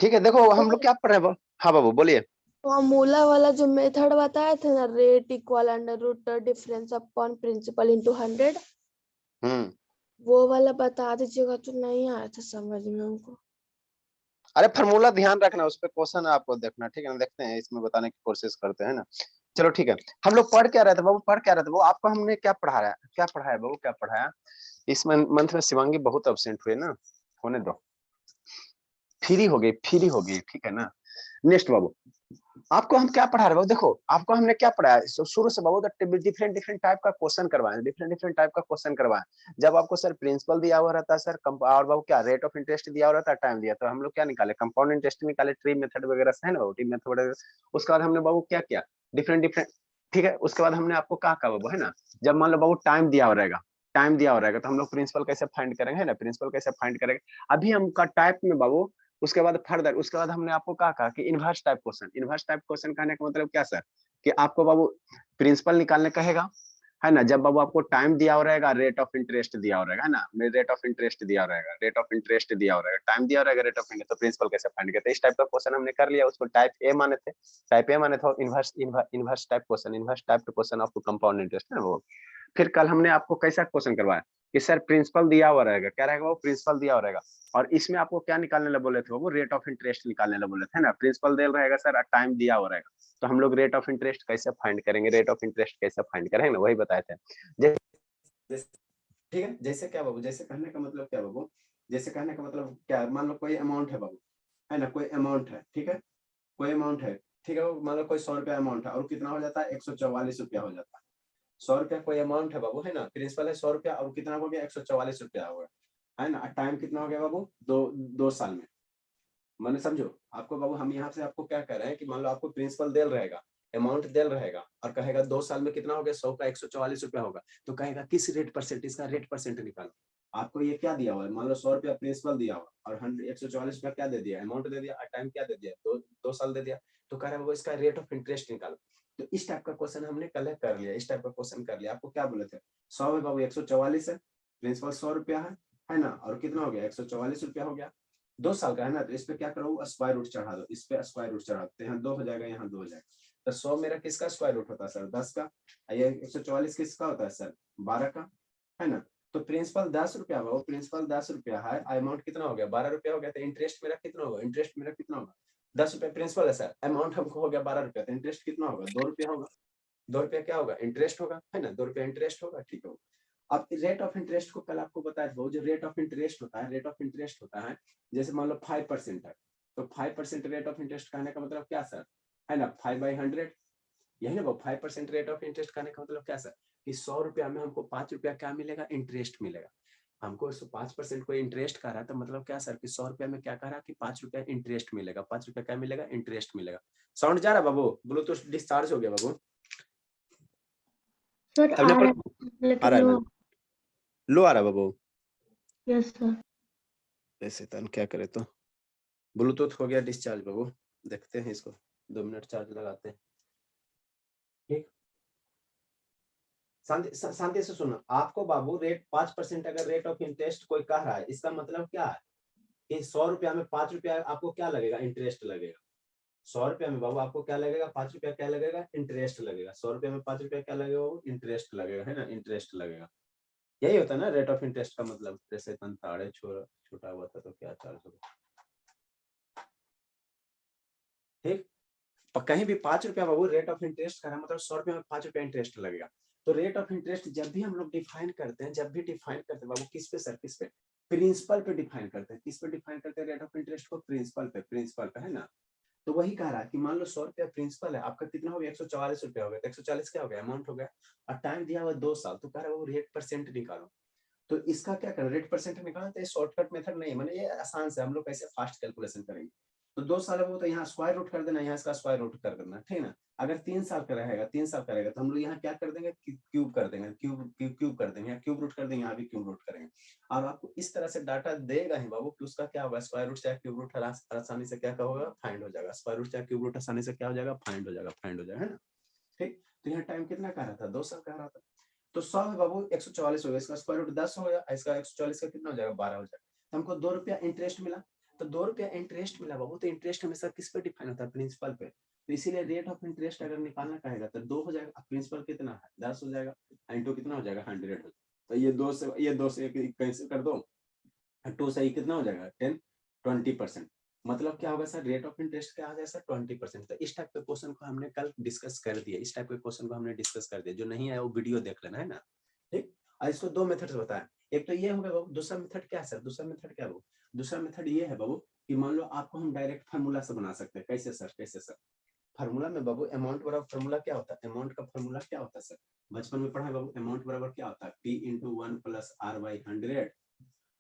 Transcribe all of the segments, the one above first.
ठीक है, देखो हम लोग क्या पढ़ रहे हैं। हाँ बाबू बोलिए। फॉर्मूला वाला जो मेथड बताए थे ना, rate equal under root difference upon principal into 100, वो वाला बता दीजिएगा। तो नहीं आया था समझ में हमको। अरे फार्मूला ध्यान रखना, उस पे क्वेश्चन आपको देखना, ठीक है ना, देखते हैं इसमें बताने की कोशिश करते हैं ना। चलो ठीक है। हम लोग पढ़ क्या रहे थे बाबू, पढ़ क्या रहे थे वो आपको हमने क्या पढ़ाया, क्या पढ़ाया बाबू, क्या पढ़ाया। इस मंथ में शिवांगी बहुत अब्सेंट हुए ना, होने दो, फ्री हो गई, फ्री हो गई, ठीक है ना। नेक्स्ट बाबू, आपको हम क्या पढ़ा रहे बाबू, देखो आपको हमने क्या पढ़ाया शुरू से बाबू, डिफरेंट डिफरेंट टाइप का क्वेश्चन करवाए, डिफरेंट डिफरेंट टाइप का क्वेश्चन करवाए। जब आपको सर प्रिंसिपल दिया हुआ रहता है सर, और बाबू क्या रेट ऑफ इंटरेस्ट दिया हुआ रहता है, टाइम दिया, तो हम लोग क्या निकाले, कंपाउंड इंटरेस्ट निकाले, ट्री मेथड वगैरह से है ना, ट्री मेथड वगैरह। उसके बाद हमने बाबू क्या किया, डिफरेंट डिफरेंट, ठीक है। उसके बाद हमने आपको कहा बाबू है ना, जब मान लो बाबू टाइम दिया हो रहेगा, टाइम दिया हो रहेगा, तो हम लोग प्रिंसिपल कैसे फाइंड करेंगे, है ना, प्रिंसिपल कैसे फाइंड करेंगे। अभी हमका टाइप में बाबू, उसके बाद फर्दर, उसके बाद हमने आपको कहा कि inverse type question, inverse type question कहने का मतलब क्या सर, कि आपको बाबू प्रिंसिपल निकालने कहेगा, है ना, जब बाबू आपको टाइम दिया हो रहेगा, रेट ऑफ इंटरेस्ट दिया हो रहेगा, है ना, रेट ऑफ इंटरेस्ट दिया हो रहेगा, रेट ऑफ इंटरेस्ट दिया हो रहेगा, टाइम दिया हो रहेगा, रेट ऑफ इंटरेस्ट, तो प्रिंसिपल कैसे फाइंड करते हैं। इस टाइप का क्वेश्चन हमने कर लिया, उसको टाइप ए माने थे, टाइप ए माने थे inverse, inverse type question, inverse type question of compound interest है ना वो। फिर कल हमने आपको कैसा क्वेश्चन करवाया कि सर प्रिंसिपल दिया हुआ रहेगा, क्या रहेगा वो, प्रिंसिपल दिया हुआ रहेगा, और इसमें आपको क्या निकालने लगे बोले थे वो, रेट ऑफ इंटरेस्ट निकालने लगे बोले थे, है ना, प्रिंसिपल दे रहेगा सर, टाइम दिया हुआ रहेगा, तो हम लोग रेट ऑफ इंटरेस्ट कैसे फाइंड करेंगे, रेट ऑफ इंटरेस्ट कैसे फाइंड करेंगे ना, वही बताए थे। ठीक है, जैसे क्या बाबू, जैसे कहने का मतलब क्या बाबू, जैसे कहने का मतलब क्या, मान लो कोई अमाउंट है बाबू, है ना, कोई अमाउंट है, ठीक है, कोई अमाउंट है, ठीक है, मान लो कोई 100 रुपया अमाउंट है, और कितना हो जाता है, 144 रुपया हो जाता है। 100 रुपया कोई अमाउंट है बाबू, है ना, प्रिंसिपल है 100 रुपया, और कितना हो गया, 144 रुपया हो गया, है ना। टाइम कितना हो गया बाबू, 2 साल में। मैंने समझो आपको बाबू, हम यहाँ से आपको क्या कह रहे हैं कि मान लो आपको प्रिंसिपल देल रहेगा, अमाउंट देल रहेगा, और कहेगा 2 साल में कितना हो गया, 100 का 144 रुपया होगा, तो कहेगा किस रेट परसेंट, इसका रेट परसेंट निकालो। आपको ये क्या दिया हुआ है, मान लो 100 रुपया प्रिंसिपल दिया हुआ, और 144 रुपया क्या दे दिया, अमाउंट दे दिया, और टाइम क्या दे दिया, 2 साल दे दिया, तो कह रहा है वो इसका रेट ऑफ इंटरेस्ट निकालो। तो इस टाइप का क्वेश्चन हमने कल कर लिया, इस टाइप का क्वेश्चन कर लिया। आपको क्या बोले थे, 100 है बाबू, 144 है, प्रिंसिपल 100 रुपया है ना, और कितना हो गया, 144 रुपया हो गया, 2 साल का है ना, तो इस पे क्या करो, स्क्वायर रूट चढ़ा दो, इस पे स्क्वायर रूट चढ़ा दो, यहाँ 2 हो जाएगा, यहाँ 2 हो जाएगा, तो 100 मेरा किसका स्क्वायर रूट होता है सर, 10 का, ये 144 किसका होता है सर, 12 का, है ना। तो प्रिंसिपल 10 रुपया, वो प्रिंसिपल 10 रुपया है, अमाउंट कितना हो गया, 12 रुपया हो गया, तो इंटरेस्ट मेरा कितना होगा, इंटरेस्ट मेरा कितना होगा, 10 रुपया प्रिंसिपल है सर, अमाउंट हमको हो गया 12 रुपया, तो इंटरेस्ट कितना होगा, 2 रुपया होगा, 2 रुपया क्या होगा, इंटरेस्ट होगा, है ना, 2 रुपया इंटरेस्ट होगा, ठीक होगा। अब रेट ऑफ इंटरेस्ट को कल आपको बताया था, जो रेट ऑफ इंटरेस्ट होता है, रेट ऑफ इंटरेस्ट होता है, जैसे मान लो 5% है, तो 5% रेट ऑफ इंटरेस्ट कहने का मतलब क्या सर, है ना, 5/100, यही ना वो 5% रेट ऑफ इंटरेस्ट कहने का मतलब क्या सर, कि 100 रुपया में हमको 5 रुपया क्या मिलेगा, इंटरेस्ट मिलेगा। हमको 5% को इंटरेस्ट कह रहा है, तो मतलब क्या सर, कि 100 रुपया में क्या कह रहा है, कि 5 रुपया इंटरेस्ट मिलेगा, 5 रुपया क्या मिलेगा, इंटरेस्ट मिलेगा। साउंड जा रहा बाबू, ब्लूटूथ डिस्चार्ज हो गया बाबू सर, आ रहा है आ रहा है लो। ना, लो आ रहा बाबू, यस सर। ऐसे तन क्या करे, तो ब्लूटूथ हो गया डिस्चार्ज बाबू, देखते हैं इसको, 2 मिनट चार्ज लगाते हैं, ठीक। शांति से सुनो, आपको बाबू रेट 5% अगर रेट ऑफ इंटरेस्ट कोई कह रहा है, इसका मतलब क्या है, कि 100 रुपया में 5 रुपया आपको क्या लगेगा, इंटरेस्ट लगेगा। 100 रुपया में बाबू आपको क्या लगेगा, 5 रुपया क्या लगेगा, इंटरेस्ट लगेगा। 100 रुपया में 5 रुपया क्या लगेगा, वो इंटरेस्ट लगेगा, है ना, इंटरेस्ट लगेगा। यही होता है ना रेट ऑफ इंटरेस्ट का मतलब। जैसे ताड़े छोटा हुआ था तो क्या चार्ज होगा, ठीक। कहीं भी 5 रुपया बाबू रेट ऑफ इंटरेस्ट का मतलब 100 रुपया में 5 रुपया इंटरेस्ट लगेगा। तो रेट ऑफ इंटरेस्ट जब भी हम लोग डिफाइन करते हैं, जब भी डिफाइन करते हैं बाबू, किस पे सर, किस पे, प्रिंसिपल पे डिफाइन करते हैं। किस पे डिफाइन करते हैं रेट ऑफ इंटरेस्ट को, प्रिंसिपल पे, प्रिंसिपल पे, है ना। तो वही कह रहा है कि मान लो 100 रुपया प्रिंसिपल है आपका, कितना हो गया, 144 रुपया हो गया, तो 140 क्या हो गया, अमाउंट हो गया, और टाइम दिया हुआ 2 साल, तो कह रहा है वो रेट परसेंट निकालो। तो इसका क्या करें, रेट परसेंट निकालना, तो ये शॉर्टकट मेथड नहीं है, मतलब ये आसान से हम लोग कैसे फास्ट कैलकुलेशन करेंगे। तो 2 साल है वो, तो यहाँ स्क्वायर रूट कर देना, यहाँ इसका स्क्वायर रूट कर देना, ठीक है ना। अगर 3 साल का रहेगा, 3 साल का रहेगा, तो हम लोग यहाँ क्या कर देंगे, क्यूब कर देंगे, क्यूब कर देंगे, क्यूब रूट कर देंगे, यहाँ भी क्यूब रूट करेंगे। और आपको इस तरह से डाटा देगा ही बाबू कि उसका क्या होगा, स्क्वायर रूट चाहे क्यूब रूट आसानी से क्या होगा, फाइंड हो जाएगा। स्क्वायर रूट चाहे क्यूब रूट आसानी से क्या हो जाएगा, फाइंड हो जाएगा, फाइंड हो जाएगा, है ना। ठीक, तो यहाँ टाइम कितना कह रहा था, 2 साल कह रहा था। तो 100 है बाबू, 144 हो गया, इसका स्क्वायर रूट 10 हो गया, इसका 144 का कितना हो जाएगा, 12 हो जाएगा। तो हमको 2 रुपया इंटरेस्ट मिला। तो 2 रुपया इंटरेस्ट मिला बाबू, तो इंटरेस्ट हमेशा किस पे डिफाइन होता है, प्रिंसिपल पे। तो इसीलिए रेट ऑफ इंटरेस्ट अगर निकालना कहेगा तो 2 हो जाएगा, प्रिंसिपल कितना है 10 हो जाएगा, इंटू कितना हो जाएगा 100 हो। तो ये 2 से कैंसिल कर दो, 2 से कितना हो जाएगा 10 20%। मतलब क्या होगा सर, रेट ऑफ इंटरेस्ट क्या आ जाएगा सर 20%। तो इस टाइप के क्वेश्चन को हमने कल डिस्कस कर दिया, इस टाइप के क्वेश्चन को हमने डिस्कस कर दिया, जो नहीं आया वो वीडियो देख लेना है ना, ठीक। और इसको 2 मेथड बताया, एक तो ये हो गया बाबू, दूसरा मेथड क्या है सर, दूसरा मेथड क्या बाबू, दूसरा मेथड ये है बाबू कि मान लो आपको हम डायरेक्ट फार्मूला से बना सकते हैं। कैसे सर, कैसे सर, फार्मूला में बाबू अमाउंट बराबर फार्मूला क्या होता है, अमाउंट का फार्मूला क्या होता है सर, बचपन में पढ़ा है बाबू, अमाउंट बराबर क्या होता है P × 1 + R/100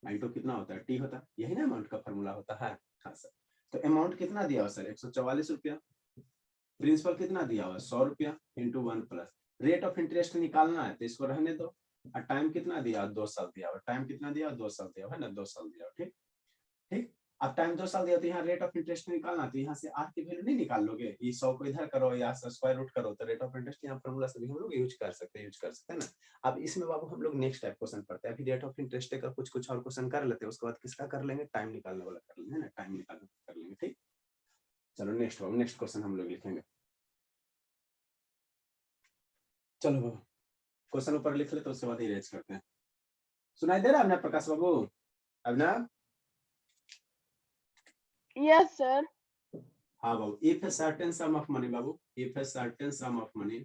इंटू कितना होता है T होता है, यही ना अमाउंट का फार्मूला होता है। हाँ सर, तो अमाउंट कितना दिया हुआ सर 144 रुपया, प्रिंसिपल कितना दिया हुआ 100 रुपया into 1 plus rate of interest निकालना है तो इसको रहने दो, और टाइम कितना दिया 2 साल दिया हुआ, टाइम कितना दिया 2 साल दिया हुआ है ना, 2 साल दिया हुआ, ठीक ठीक। अब टाइम 2 साल दिया तो यहाँ रेट ऑफ इंटरेस्ट निकालना, तो यहाँ से R की वैल्यू नहीं निकाल लोगे, ये 100 को इधर करो या स्क्वायर रूट करो, तो रेट ऑफ इंटरेस्ट यहाँ फार्मूला से भी हम लोग यूज कर सकते हैं ना। अब इसमें बाबू हम लोग नेक्स्ट टाइप क्वेश्चन पढ़ते हैं, अभी रेट ऑफ इंटरेस्ट का कुछ और क्वेश्चन कर लेते हैं, उसके बाद किसका कर लेंगे, टाइम निकालने वाला कर लेंगे ना, टाइम निकालने कर लेंगे, ठीक। चलो नेक्स्ट क्वेश्चन हम लोग लिखेंगे। चलो बाबू क्वेश्चन ऊपर लिख ले तो उसके बाद इरेज करते हैं। सुनाई दे रहा है अभिनव प्रकाश बाबू, अभिनव? Yes sir. हाँ बाबू, if a certain sum of money बाबू, if a certain sum of money,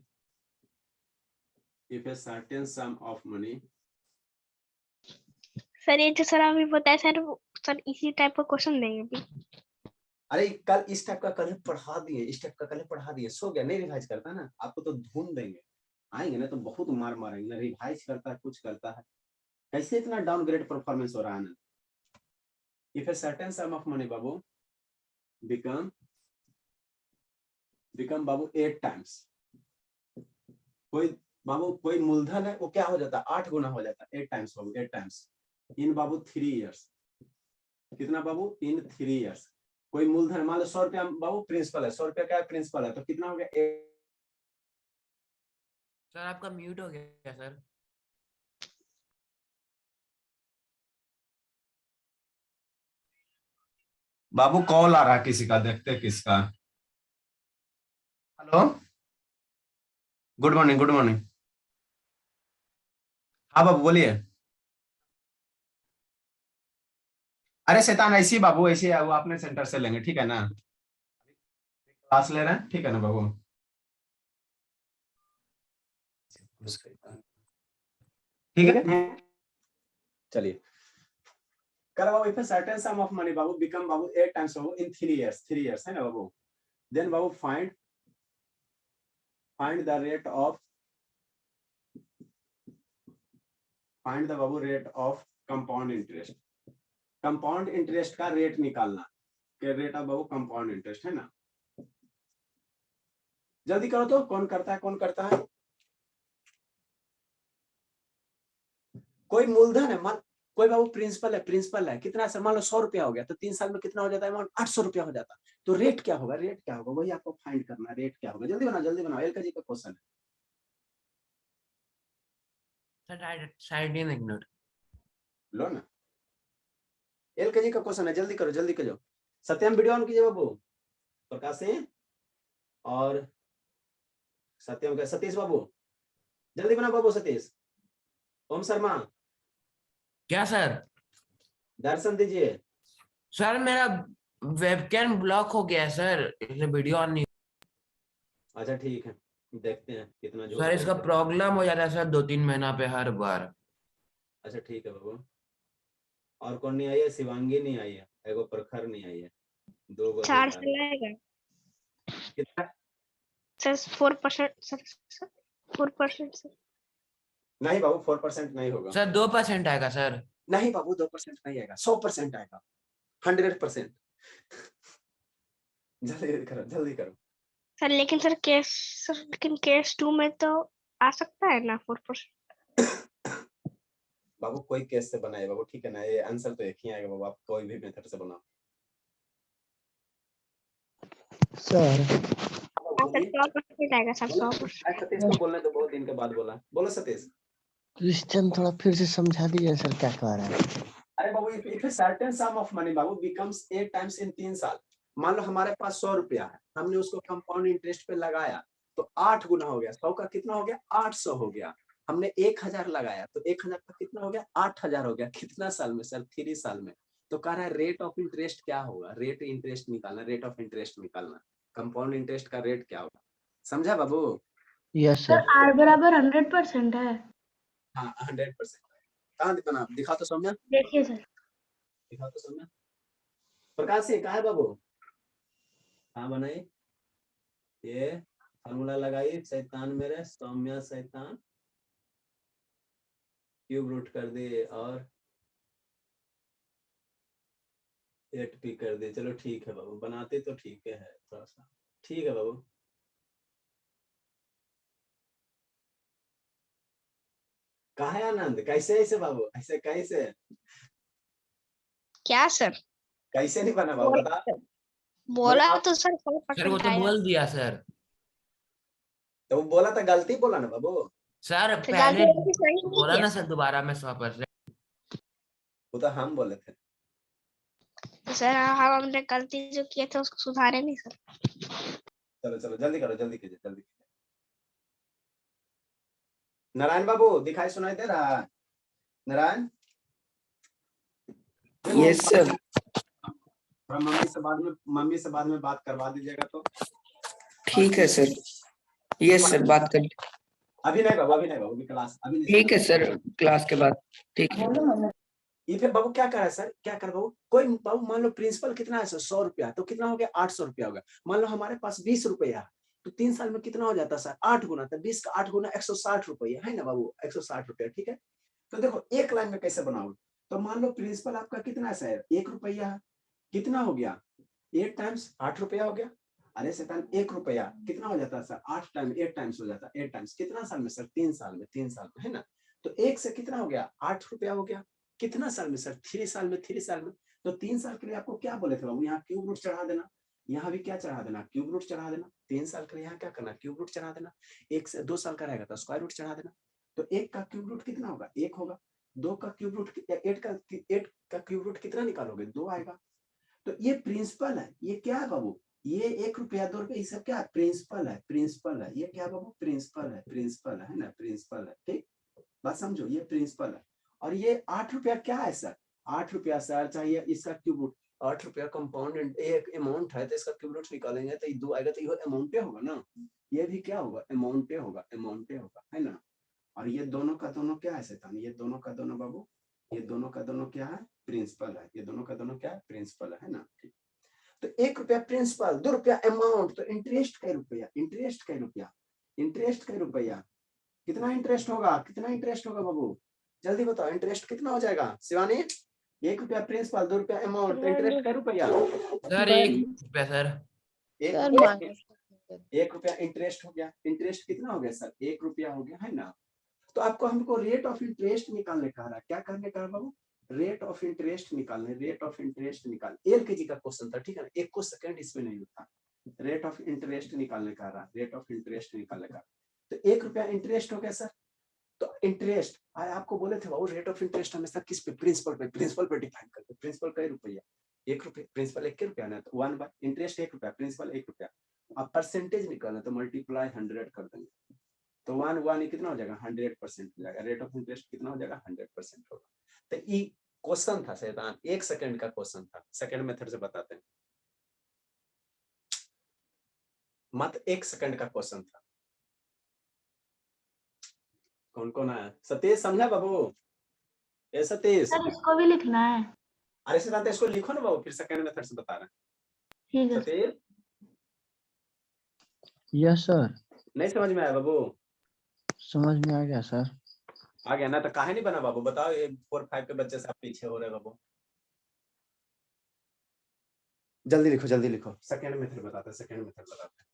if a certain sum of money, sir ये जो सर अभी बताया सर इसी टाइप का क्वेश्चन देंगे अभी। अरे कल इस टाइप का कल पढ़ा दिए, इस टाइप का कल पढ़ा दिए, सो गया नहीं रिवाइज करता ना, आपको तो धुन देंगे, आएंगे ना तो बहुत मार मारेंगे ना, रिवाइज करता है कुछ करता है, कैसे इतना डाउनग्रेड परफॉर्मेंस हो रहा है ना। If a certain sum of money बाबू become बाबू 8 times, कोई मूलधन है वो क्या हो जाता है 8 गुना हो जाता है, 8 टाइम्स बाबू, 8 टाइम्स इन बाबू 3 इयर्स, कितना बाबू इन 3 इयर्स। कोई मूलधन मान लो 100 रुपया बाबू प्रिंसिपल है, 100 रुपया क्या प्रिंसिपल है, तो कितना हो गया सर आपका म्यूट हो गया सर। बाबू कॉल आ रहा है किसी का, देखते हैं किसका। Hello good morning, good morning. हाँ बाबू बोलिए। अरे शैतान ऐसी बाबू ऐसे वो अपने सेंटर से लेंगे, ठीक है ना, क्लास ले रहे हैं, ठीक है ना बाबू। ठीक है चलिए कर बाबू, if a certain sum of money बाबू become बाबू 8 times बाबू in 3 years है ना बाबू, then बाबू find the rate of compound interest, compound interest का रेट निकालना, के रेट ऑफ बाबू कंपाउंड इंटरेस्ट है ना, जल्दी करो तो कौन करता है, कोई मूलधन है, मान कोई बाबू प्रिंसिपल है कितना सर, मान लो 100 रुपया हो गया, तो 3 साल में कितना हो जाता है अमाउंट 800 रुपया हो जाता है, तो रेट क्या होगा वही आपको फाइंड करना है, रेट क्या होगा, जल्दी बनाओ एल का जी का क्वेश्चन है। सर साइड इन इग्नोर लो ना एल के जी का क्वेश्चन है, जल्दी करो। सत्यम वीडियो ऑन कीजिए बाबू, प्रकाश सिंह और सत्यम का सतीश बाबू, जल्दी बना बाबू, सतीश, ओम शर्मा क्या सर? दर्शन दीजिए। सर मेरा वेबकैम ब्लॉक हो गया है सर, इसलिए वीडियो ऑन नहीं। अच्छा ठीक है, देखते हैं कितना जो सर इसका प्रॉब्लम हो जाता है सर 2-3 महीना पे हर बार। अच्छा ठीक है बाबू, और कौन नहीं आई है, शिवांगी नहीं आई है, एगो प्रखर नहीं आई है, 2 गो 4 से लाएगा कितना सर 4% सर 4% सर नहीं बाबू 4% नहीं होगा सर 2% आएगा सर। नहीं बाबू 2% नहीं आएगा, 100% आएगा, 100%। जल्दी करो सर, लेकिन केस 2 में तो आ सकता है ना 4%। बाबू कोई केस से बनाए बाबू, ठीक है ना, ये आंसर तो एक ही आएगा बाबू, आप कोई भी मेथड से बनाओ। सर 100% आएगा सर, 100%। सतीश को बोलने तो बहुत दिन के बाद बोला, बोलो सतीश। क्वेश्चन थोड़ा फिर से समझा दीजिए सर, क्या कह रहा है। अरे बाबू if a certain sum of money बाबू बिकम्स 8 टाइम्स इन 3 साल, मान लो हमारे पास 100 रुपया है, हमने उसको कंपाउंड इंटरेस्ट पे लगाया तो 8 गुना हो गया, 100 का कितना हो गया 800 हो गया, हमने 1000 लगाया तो 1000 का कितना हो गया 8000 हो गया, कितना साल में सर 3 साल में। तो कह रहा है रेट ऑफ इंटरेस्ट क्या होगा, रेट इंटरेस्ट निकालना, रेट ऑफ इंटरेस्ट निकालना, कंपाउंड इंटरेस्ट का रेट क्या होगा, समझा बाबू। Yes sir sir. आर बराबर 100% है। हाँ 100%। कहाँ बना दिखा तो सौम्या, देखिए सर, दिखा तो सौम्या, प्रकाश से कहा है बाबू, हाँ बनाई, ये फार्मूला लगाइए, शैतान मेरे सौम्या शैतान क्यूब रूट कर दिए और 8p कर दिए, चलो ठीक है बाबू, बनाते तो ठीक है थोड़ा सा, ठीक है बाबू। कहा है आनंद, कैसे ऐसे बाबू, ऐसे कैसे क्या सर? कैसे नहीं बना बाबू बता। बोला आप तो सर सर वो 100% तो आया। बोल दिया सर। तो वो बोला था, गलती बोला ना बाबू, सर तो पहले गलती गलती सही नहीं बोला किया ना सर। सर दोबारा में 100%। वो तो हम बोले थे। तो सर हमने गलती जो किए थे उसको सुधारे नहीं सर। चलो चलो जल्दी करो, जल्दी कीजिए, जल्दी कीजिए। नारायण बाबू दिखाई सुनाई दे रहा है, नारायण। Yes sir. थोड़ा मम्मी से बाद में बात करवा दीजिएगा तो। ठीक है सर। यस सर, बात कर। अभी नहीं बाबू, अभी नहीं बाबू, अभी क्लास अभी नहीं। ठीक है सर, क्लास के बाद। ठीक है। ये फिर बाबू क्या कर रहा है सर, क्या कर बाबू, कोई बाबू मान लो प्रिंसिपल कितना है सर 100 रुपया, तो कितना हो गया 800 रुपया हो गया, मान लो हमारे पास 20 रुपया है तो 3 साल में कितना हो जाता सर 8 गुना, तो 20 का 8 गुना 160 रुपया है ना बाबू, 160 रुपया, ठीक है। तो देखो एक लाइन में कैसे बनाओ, तो मान लो प्रिंसिपल आपका कितना है सर 1 रुपया है, कितना हो गया 8 टाइम्स 8 रुपया हो गया, अरे शैतान 1 रुपया कितना हो जाता है सर 8 टाइम 8 टाइम्स हो जाता है, 8 टाइम्स कितना साल में सर 3 साल में, 3 साल में है ना। तो 1 से कितना हो गया 8 रुपया हो गया, कितना साल में सर 3 साल में, 3 साल में। तो 3 साल के लिए आपको क्या बोले थे बाबू, यहाँ क्यूब रूट चढ़ा देना, यहाँ भी क्या चढ़ा देना क्यूब रूट चढ़ा देना, 3 साल के लिए यहाँ क्या करना क्यूब रूट चढ़ा देना, 1 से 2 साल का रहेगा तो स्क्वायर रूट चढ़ा देना। तो 1 का क्यूब रूट कितना होगा 1 होगा, 2 का क्यूब रूट 8 का क्यूब रूट कितना निकालोगे 2 आएगा। तो ये प्रिंसिपल है, ये क्या है बाबू, ये 1 रुपया 2 रुपया ये सब क्या है प्रिंसिपल है, प्रिंसिपल है, ये क्या बाबू प्रिंसिपल है, प्रिंसिपल है ना, प्रिंसिपल है, ठीक बात समझो, ये प्रिंसिपल है। और ये 8 रुपया क्या है सर 8 रुपया सर चाहिए इसका क्यूब रूट, 8 रुपया कंपाउंड एक अमाउंट है तो इसका क्यूब रूट निकालेंगे तो ये 2 आएगा, तो ये अमाउंट होगा ना, ये भी क्या होगा अमाउंट होगा, अमाउंट होगा है ना। और ये दोनों का दोनों क्या है शैतान, ये दोनों का दोनों बाबू, ये दोनों का दोनों क्या है प्रिंसिपल है, ये दोनों का दोनों क्या है प्रिंसिपल है ना। तो 1 रुपया प्रिंसिपल, 2 रुपया अमाउंट, तो इंटरेस्ट का रुपया, इंटरेस्ट का रुपया, इंटरेस्ट का रुपया, कितना इंटरेस्ट होगा, कितना इंटरेस्ट होगा बाबू जल्दी बताओ, इंटरेस्ट कितना हो जाएगा शिवानी, 1 रुपया प्रिंसिपल 2 रुपया अमाउंट, तो इंटरेस्ट का रुपया सर 1 रुपया सर। सर माइनस 1 रुपया इंटरेस्ट हो गया, इंटरेस्ट कितना हो गया सर 1 रुपया हो गया है ना। तो आपको हमको रेट ऑफ इंटरेस्ट निकालने का रहा, क्या करने का बाबू रेट ऑफ इंटरेस्ट निकालने, रेट ऑफ इंटरेस्ट निकाल, एलकेजी का क्वेश्चन था ठीक है ना, 1 को सेकंड इसमें नहीं होता, रेट ऑफ इंटरेस्ट निकालने का रहा, रेट ऑफ इंटरेस्ट निकालने का। तो 1 रुपया इंटरेस्ट हो गया सर, तो इंटरेस्ट आए आपको बोले थे बाबू रेट ऑफ इंटरेस्ट हमेशा किस पे प्रिंसिपल पे डिफाइन करते, प्रिंसिपल कई रुपया 1 रुपया, प्रिंसिपल 1 रुपया ना, तो 1 बाय इंटरेस्ट 1 रुपया प्रिंसिपल 1 रुपया, अब परसेंटेज निकालना तो मल्टीप्लाई 100 कर देंगे, तो 1 कितना हो जाएगा 100% हो जाएगा, रेट ऑफ इंटरेस्ट कितना हो जाएगा 100% होगा। तो ये क्वेश्चन था शैतान 1 सेकंड का क्वेश्चन था, सेकंड मेथड से बताते हैं, मत 1 सेकंड का क्वेश्चन था। कौन कौन आया, सतीश समझा बाबू, ए सतीश, सर इसको भी लिखना है। अरे सिद्धांत इसको लिखो ना बाबू, फिर सेकंड मेथड से बता रहे हैं। ठीक है सतीश यस सर, नहीं समझ में आया बाबू, समझ में आ गया सर। आ गया ना, तो काहे नहीं बना बाबू बताओ, ये 4-5 के बच्चे से आप पीछे हो रहे बाबू, जल्दी लिखो जल्दी लिखो, सेकंड मेथड बताते हैं, सेकंड मेथड बताते हैं,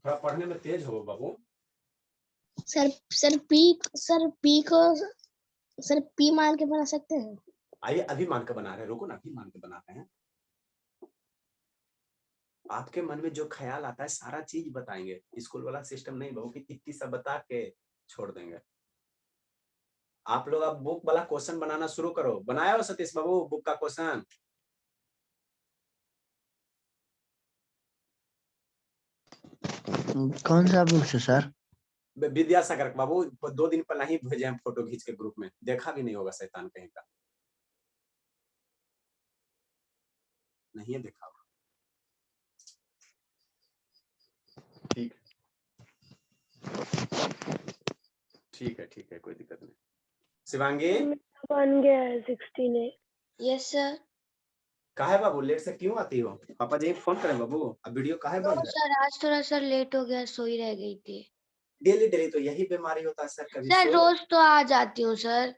थोड़ा पढ़ने में तेज हो बाबू। सर पी को सर पी मान के बना सकते हैं। आइए अभी मान के बना रहे हैं, रुको ना, अभी मान के बना रहे हैं, आपके मन में जो ख्याल आता है सारा चीज बताएंगे, स्कूल वाला सिस्टम नहीं बाबू कि इतनी सब बता के छोड़ देंगे। आप लोग अब बुक वाला क्वेश्चन बनाना शुरू करो। बनाया हो सतीश बाबू बुक का क्वेश्चन? कौन सा बुक से सर? विद्यासागर बाबू 2 दिन पहले ही भेजे हैं फोटो खींच के ग्रुप में, देखा भी नहीं होगा शैतान कहीं का, नहीं है देखा होगा। ठीक है कोई दिक्कत नहीं। शिवांगी बन गया है 16 यस सर। काहे बाबू लेट से क्यों आती हो? पापा जी फोन करें बाबू, अब वीडियो काहे बंद है? सर आज थोड़ा सा लेट हो गया, सोई रह गई थी। डेली तो यही बीमारी होता है सर, कभी सर सो रोज तो आ जाती हूँ सर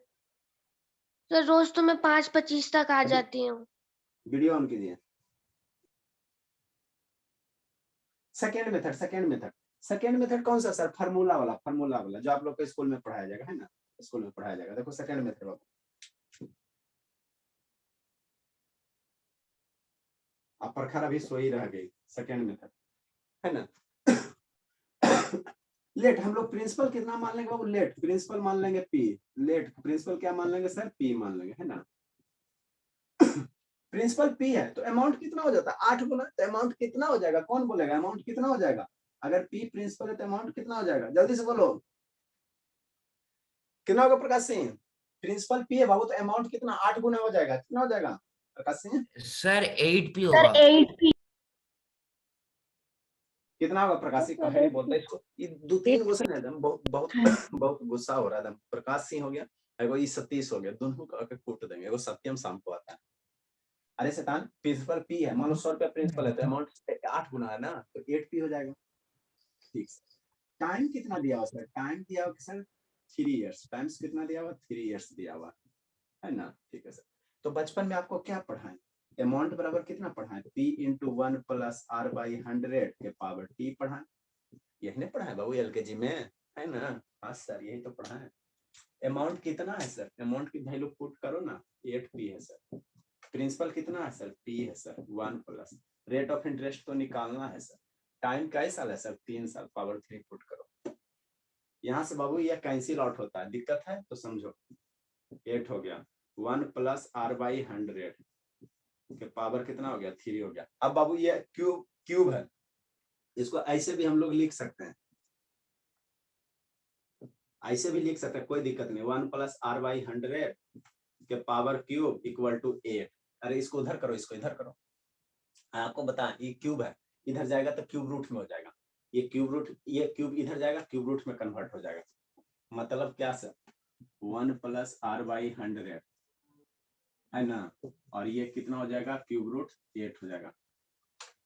रोज तो मैं 5:25 तक आ जाती हूँ। वीडियो ऑन कीजिए। सेकेंड मेथड कौन सा सर? फार्मूला वाला जो आप लोग को स्कूल में पढ़ाया जाएगा, है ना? स्कूल में पढ़ाया जाएगा। देखो सेकेंड मेथड बाबू, आप प्रखर अभी सोई रह गई। सेकेंड मेथड है ना? लेट हम लोग प्रिंसिपल कितना मान लेंगे बाबू? लेट प्रिंसिपल मान लेंगे पी। लेट प्रिंसिपल क्या मान लेंगे सर? पी मान लेंगे, है ना? प्रिंसिपल पी है तो अमाउंट कितना हो जाता है? 8 गुना। तो अमाउंट कितना हो जाएगा? कौन बोलेगा अमाउंट कितना हो जाएगा? अगर पी प्रिंसिपल है तो अमाउंट कितना हो जाएगा? जल्दी से बोलो कितना होगा प्रकाश सिंह? प्रिंसिपल पी है बाबू तो अमाउंट कितना? 8 गुना हो जाएगा। कितना हो जाएगा Prakash Singh? Sir 8p sir होगा। 8p। कितना होगा प्रकाश सिंह? कहे नहीं बोलता इसको। ये 2-3 क्वेश्चन है एकदम बहुत गुस्सा हो रहा है एकदम। प्रकाश सिंह हो गया, एगो ये सतीश हो गया, दोनों को आके कूट देंगे। एगो सत्यम शाम को आता है। अरे शैतान, प्रिंसिपल पी है, मान लो 100 रुपया प्रिंसिपल है तो अमाउंट 8 गुना है ना, तो 8p हो जाएगा। ठीक है। टाइम कितना दिया हुआ सर? टाइम दिया हुआ सर 3 इयर्स। टाइम्स कितना दिया हुआ? 3 इयर्स दिया हुआ है ना? ठीक है सर। तो बचपन में आपको क्या पढ़ाएं? अमाउंट बराबर कितना पढ़ाएं? p × 1 + r/100 के पावर t पढ़ाएं। यही नहीं पढ़ाएं बाबू एलकेजी में, है ना? हाँ सर यही तो पढ़ाएं। अमाउंट कितना है सर? अमाउंट की वैल्यू पुट करो ना, 8p है सर। प्रिंसिपल कितना है सर? p है sir 1 plus rate of interest तो निकालना है सर। टाइम कै साल है सर? 3 साल। पावर 3 पुट करो। यहाँ से बाबू ये कैंसिल आउट होता है, दिक्कत है तो समझो। 8 हो गया, 1 + r/100 के पावर कितना हो गया? 3 हो गया। अब बाबू ये क्यूब है, इसको ऐसे भी हम लोग लिख सकते हैं, ऐसे भी लिख सकते हैं, कोई दिक्कत नहीं। 1 + r/100 के पावर क्यूब = 8। अरे इसको उधर करो, इसको इधर करो। आपको बता ये क्यूब है, इधर जाएगा तो क्यूब रूट में हो जाएगा। ये क्यूब इधर जाएगा, क्यूब रूट में कन्वर्ट हो जाएगा। मतलब क्या सर? 1 + r/100 है ना, और ये कितना हो जाएगा? क्यूब रूट 8 हो जाएगा।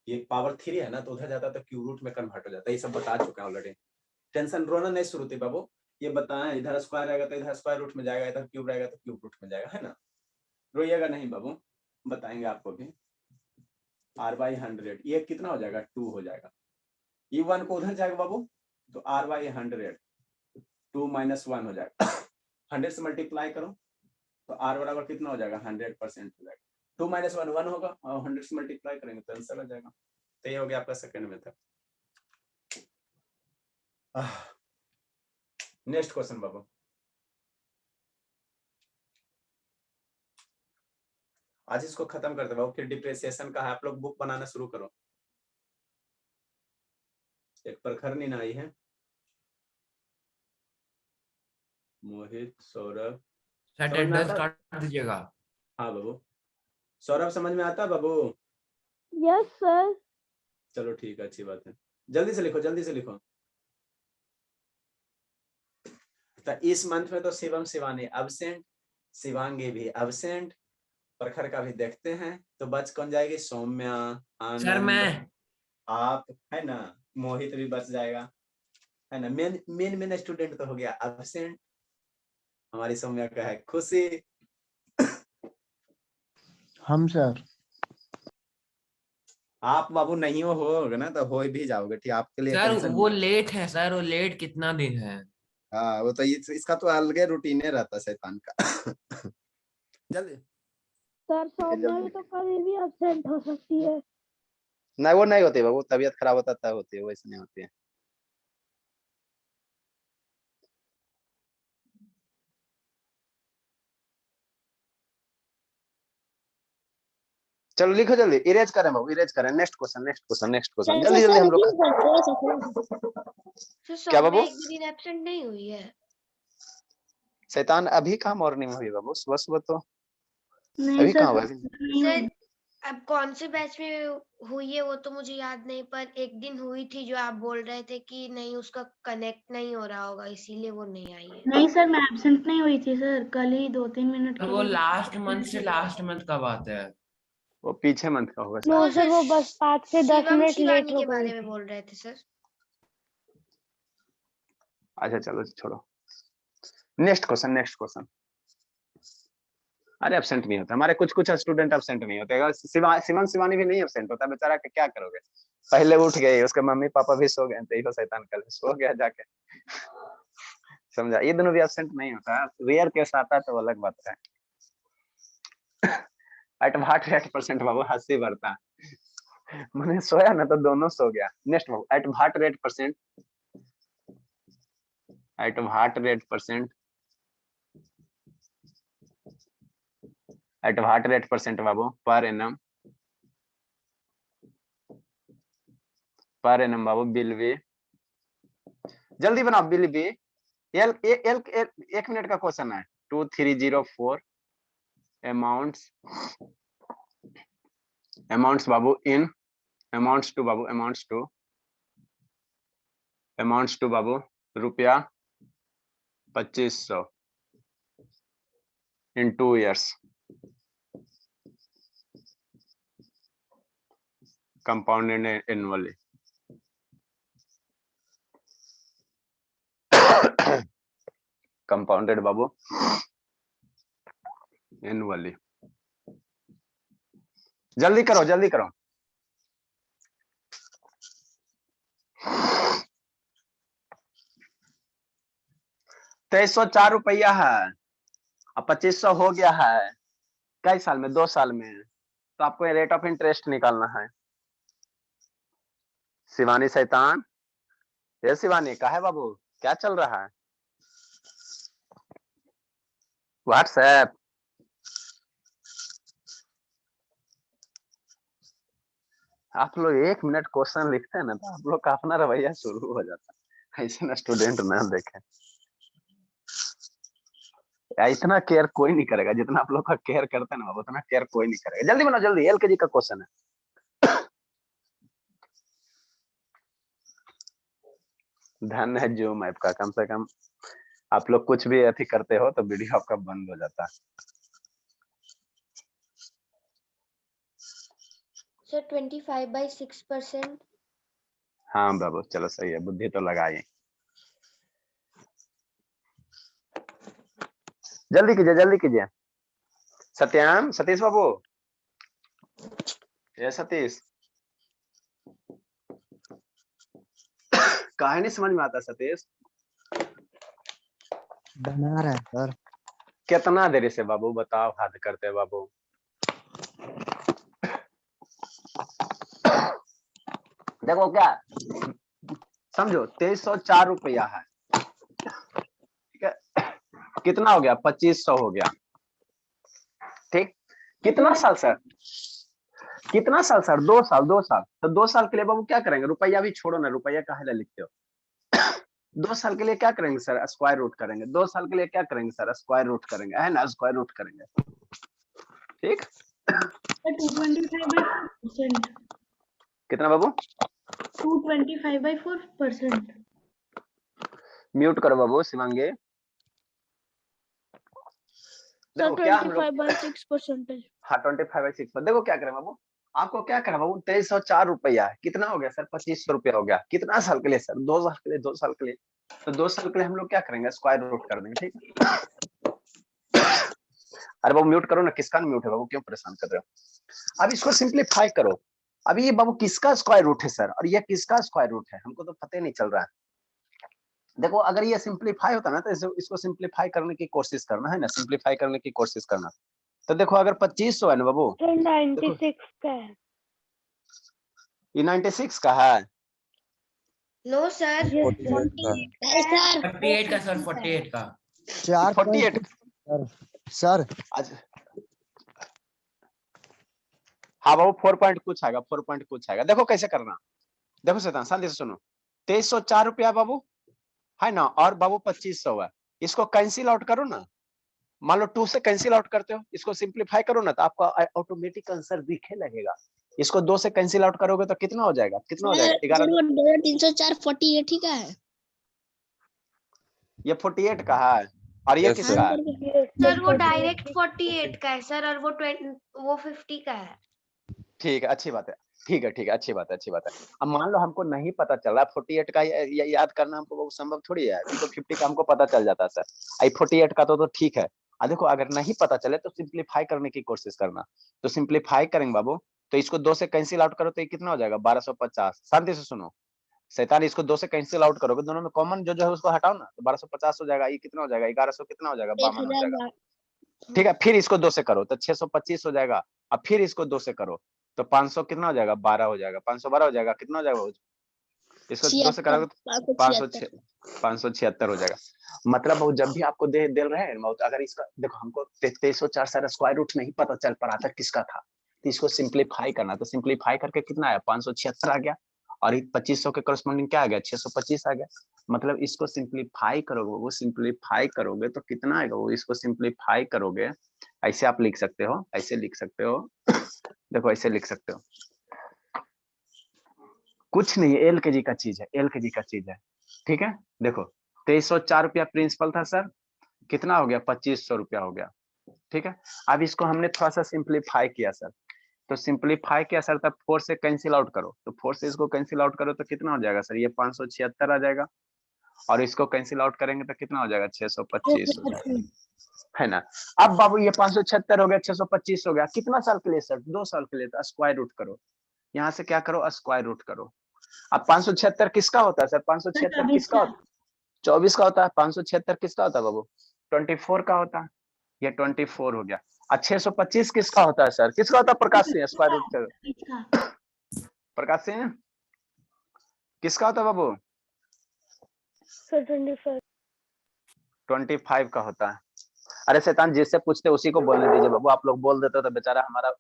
ये पावर 3 है ना, तो उधर जाता तो क्यूब रूट में कन्वर्ट हो जाता है। ये सब बता चुका है ऑलरेडी, टेंशन रोना नहीं शुरू थी बाबू। ये बताएं, इधर स्क्वायर रहेगा तो इधर स्क्वायर रूट में जाएगा, इधर क्यूब रहेगा तो क्यूब रूट में जाएगा, है ना? रोइएगा नहीं बाबू, बताएंगे आपको भी। r/100 ये कितना हो जाएगा? 2 हो जाएगा। ये 1 को उधर जाएगा बाबू, तो r/100 2 - 1 हो जाएगा। 100 से मल्टीप्लाई करो तो r बराबर कितना हो जाएगा? 100% हो जाएगा। 2 - 1 1 होगा, और 100 से मल्टीप्लाई करेंगे तो आंसर आ जाएगा। तो ये हो गया आपका सेकंड मेथड। नेक्स्ट क्वेश्चन बाबू। आज इसको खत्म करते बाबू, फिर डिप्रेसिएशन का है। आप लोग बुक बनाना शुरू करो। एक प्रखर नींद आई है। मोहित, सौरभ, सर समझ में अटेंडेंस आता? काट दीजिएगा। हाँ बाबू। सौरभ समझ में आता बाबू? Yes sir. चलो ठीक है, अच्छी बात है। जल्दी से लिखो, जल्दी से लिखो। तो इस मंथ में तो शिवम शिवानी एब्सेंट, शिवांगी भी एब्सेंट, प्रखर का भी देखते हैं। तो बच कौन जाएगी? सौम्या, सर आनंद, मैं आप, है ना? मोहित भी बच जाएगा, है ना? मेन स्टूडेंट तो हो गया एब्सेंट। हमारी सौम्या का है खुशी। हम सर। आप बाबू नहीं होगे ना तो हो भी जाओगे, ठीक? आपके लिए सर टेंशन वो नहीं। लेट है सर, वो लेट कितना दिन है? हाँ वो तो इसका तो अलग रूटीन रहता है शैतान का। जल्दी सर सौम्या भी तो कभी भी एब्सेंट हो सकती है। नहीं, वो नहीं होती बाबू, तबीयत खराब होता तब होती है, वैसे नहीं होती है। चलो लिखो जल्दी, इरेज करें बाबू, इरेज करें। Next question, next question, next question, जल्दी जल्दी हम लोग। सर क्या सौम्या बाबू? एक भी दिन एब्सेंट नहीं हुई है। शैतान अभी कहाँ मॉर्निंग में हुई बाबू, सुबह सुबह तो नहीं अभी सर, कहाँ हुआ? नहीं हुई। सर अब कौन से बैच में हुई है वो तो मुझे याद नहीं, पर एक दिन हुई थी जो आप बोल रहे थे कि नहीं उसका कनेक्ट नहीं हो रहा होगा इसीलिए वो नहीं आई है। नहीं सर, मैं एब्सेंट नहीं हुई थी सर, कल ही 2-3 मिनट के वो लिए। लास्ट मंथ से लास्ट मंथ का बात है। वो पीछे मंथ का होगा नो सर। सर, वो बस 5 से 10 शिवम मिनट लेट शिवानी हो के गई बारे में थी। बोल रहे थे सर। अच्छा चलो छोड़ो, नेक्स्ट क्वेश्चन, नेक्स्ट क्वेश्चन। अरे एब्सेंट नहीं होता, हमारे कुछ कुछ स्टूडेंट एब्सेंट नहीं होते। अगर शिवम शिवानी भी नहीं एब्सेंट होता बेचारा, के क्या करोगे? पहले उठ गए, उसके मम्मी पापा भी सो गए, तो इहो शैतान कल सो गया जाके। समझा? ये दोनों भी एब्सेंट नहीं होता, रेयर केस आता है तो अलग बात है। एट व्हाट रेट परसेंट बाबू, हंसी बढ़ता। मैंने सोया ना तो दोनों सो गया। नेक्स्ट बाबू, at what rate percent, at what rate percent, at what rate percent बाबू पर एनम, पर एनम बाबू विल बी, जल्दी बनाओ, will be L L 1 minute का क्वेश्चन है। 2304 अमाउंट्स, अमाउंट्स बाबू इन, अमाउंट्स टू बाबू, अमाउंट्स टू बाबू रुपया 2500 in 2 years, compounded annually. Compounded Babu annually. जल्दी करो, जल्दी करो। ₹2304 है, अब 2500 हो गया है। कई साल में? 2 साल में। तो आपको रेट ऑफ इंटरेस्ट निकालना है। शिवानी शैतान, ये शिवानी का है बाबू, क्या चल रहा है? व्हाट्सएप आप लोग 1 मिनट क्वेश्चन लिखते हैं ना तो आप लोग का अपना रवैया शुरू हो जाता है। ऐसे ना स्टूडेंट ना देखें, इतना केयर कोई नहीं करेगा जितना आप लोग का केयर करते हैं ना, उतना केयर कोई नहीं करेगा। जल्दी बनाओ, जल्दी। एलकेजी का क्वेश्चन है। धन है जूम ऐप का, कम से कम आप लोग कुछ भी अथी करते हो तो वीडियो आपका बंद हो जाता है। सर 25/6%। हाँ बाबू चलो सही है, बुद्धि तो लगाई। जल्दी कीजिए, जल्दी कीजिए। सत्याम, सतीश बाबू, ये सतीश काहे नहीं समझ में आता? सतीश बना रहा है सर। कितना देरी से बाबू बताओ, हद करते बाबू। देखो क्या समझो, ₹2304 है, ठीक है? कितना हो गया? 2500 हो गया, ठीक? कितना साल सर? कितना साल सर? 2 साल। 2 साल तो 2 साल के लिए बाबू क्या करेंगे? रुपया भी छोड़ो ना, रुपया काहे लिखते हो? 2 साल के लिए क्या करेंगे सर? स्क्वायर रूट करेंगे। 2 साल के लिए क्या करेंगे सर? स्क्वायर रूट करेंगे, है ना? स्क्वायर रूट करेंगे, ठीक? 225/4%। कितना बाबू? 225/4%। म्यूट करो बाबू शिवांगी। सर देखो क्या हम लोग 25/6%। हाँ 25/6 पर देखो क्या करें बाबू, आपको क्या करना बाबू? ₹2304 कितना हो गया सर? ₹2500 हो गया। कितना साल के लिए सर? 2 साल के लिए। 2 साल के लिए तो 2 साल के लिए हम लोग क्या करेंगे? स्क्वायर रूट कर देंगे, ठीक? अरे बाबू म्यूट करो ना, किसका म्यूट है बाबू, क्यों परेशान कर रहे हो? अब इसको सिंप्लीफाई करो। अभी ये बाबू किसका स्क्वायर रूट है सर, और ये किसका स्क्वायर रूट है? हमको तो पता ही नहीं चल रहा है। देखो अगर ये सिंप्लीफाई होता ना तो इसको सिंप्लीफाई करने की कोशिश करना, है ना? सिंप्लीफाई करने की कोशिश करना। तो देखो अगर 2500 है ना बाबू, 96 का है। ये 96 का है। नो सर, 48 का सर, 48 का। 4.6 सर। अच्छा हाँ बाबू 4 पॉइंट कुछ आएगा, 4 पॉइंट कुछ आएगा। देखो कैसे करना, देखो शैतान शांति से सुनो। 2304 रुपया बाबू है ना, और बाबू 2500 है, इसको कैंसिल आउट करो ना। मान लो 2 से कैंसिल आउट करते हो, इसको सिंप्लीफाई करो ना, तो आपका ऑटोमेटिक आंसर दिखे लगेगा। इसको 2 से कैंसिल आउट करोगे तो कितना हो जाएगा, कितना हो जाएगा 11। 304 48 ठीक है। ये 48 का है और ये किसका है? सर वो डायरेक्ट 48 का है सर, और वो 50 का है। ठीक है, अच्छी बात है, ठीक है, ठीक है, अच्छी बात है, अच्छी बात है। अब मान लो हमको नहीं पता चल रहा 48 का याद करना हमको बहुत संभव थोड़ी है, तो 50 का हमको पता चल जाता है सर। आई 48 का तो ठीक है। देखो अगर नहीं पता चले तो सिंप्लीफाई करने की कोशिश करना। तो सिंप्लीफाई करेंगे बाबू, तो इसको 2 से कैंसिल आउट करो तो ये कितना हो जाएगा 1250। शांति से सुनो शैतान, इसको 2 से कैंसिल आउट करोगे, दोनों में कॉमन जो है उसको हटाओ ना, तो 1250 हो जाएगा। ये कितना हो जाएगा 1100, कितना हो जाएगा 52 हो जाएगा। ठीक है, फिर इसको 2 से करो तो 625 हो जाएगा। अब फिर इसको 2 से करो तो 500 कितना हो जाएगा 12 हो जाएगा, 512 हो जाएगा, कितना हो जाएगा इसको 2 से करोगे तो 576 हो जाएगा। मतलब वो जब भी आपको दे रहे हैं, अगर इसका देखो हमको 2304 सारा स्क्वायर रूट नहीं पता चल पा रहा था किसका था, तो इसको सिंप्लीफाई करना। तो सिंप्लीफाई करके कितना आया 576 आ गया, और 2500 के करस्पॉन्डिंग क्या आ गया 625 आ गया। मतलब इसको सिंप्लीफाई करोगे, वो सिंप्लीफाई करोगे तो कितना आएगा, वो इसको सिंप्लीफाई करोगे ऐसे आप लिख सकते हो, ऐसे लिख सकते हो देखो ऐसे लिख सकते हो, कुछ नहीं है, एलकेजी का चीज है, एलकेजी का चीज है। ठीक है, देखो 2304 रुपया प्रिंसिपल था सर, कितना हो गया 2500 रुपया हो गया। ठीक है, अब इसको हमने थोड़ा सा सिंप्लीफाई किया सर, तो सिंप्लीफाई किया सर, तब 4 से कैंसिल आउट करो, तो 4 से इसको कैंसिल आउट करो तो कितना हो जाएगा सर, ये 576 आ जाएगा, और इसको कैंसिल आउट करेंगे तो कितना हो जाएगा 625 हो जाएगा, है ना। अब बाबू ये 576 हो गया, 625 हो गया, कितना साल के लिए सर 2 साल के लिए। तो स्क्वायर रूट करो, यहाँ से क्या करो स्क्वायर रूट करो। अब 576 किसका होता है सर, 576 किसका होता है 24 का होता है, 576 किसका होता है बाबू 24 का होता है, ये 24 हो गया। 625 किसका होता है सर, किसका होता है प्रकाश सिंह, स्क्वायर रूट करो प्रकाश सिंह, किसका होता है बाबू 25 का होता है। अरे शैतान जिससे पूछते उसी को बोलने दीजिए बाबू, आप लोग बोल देते तो बेचारा हमारा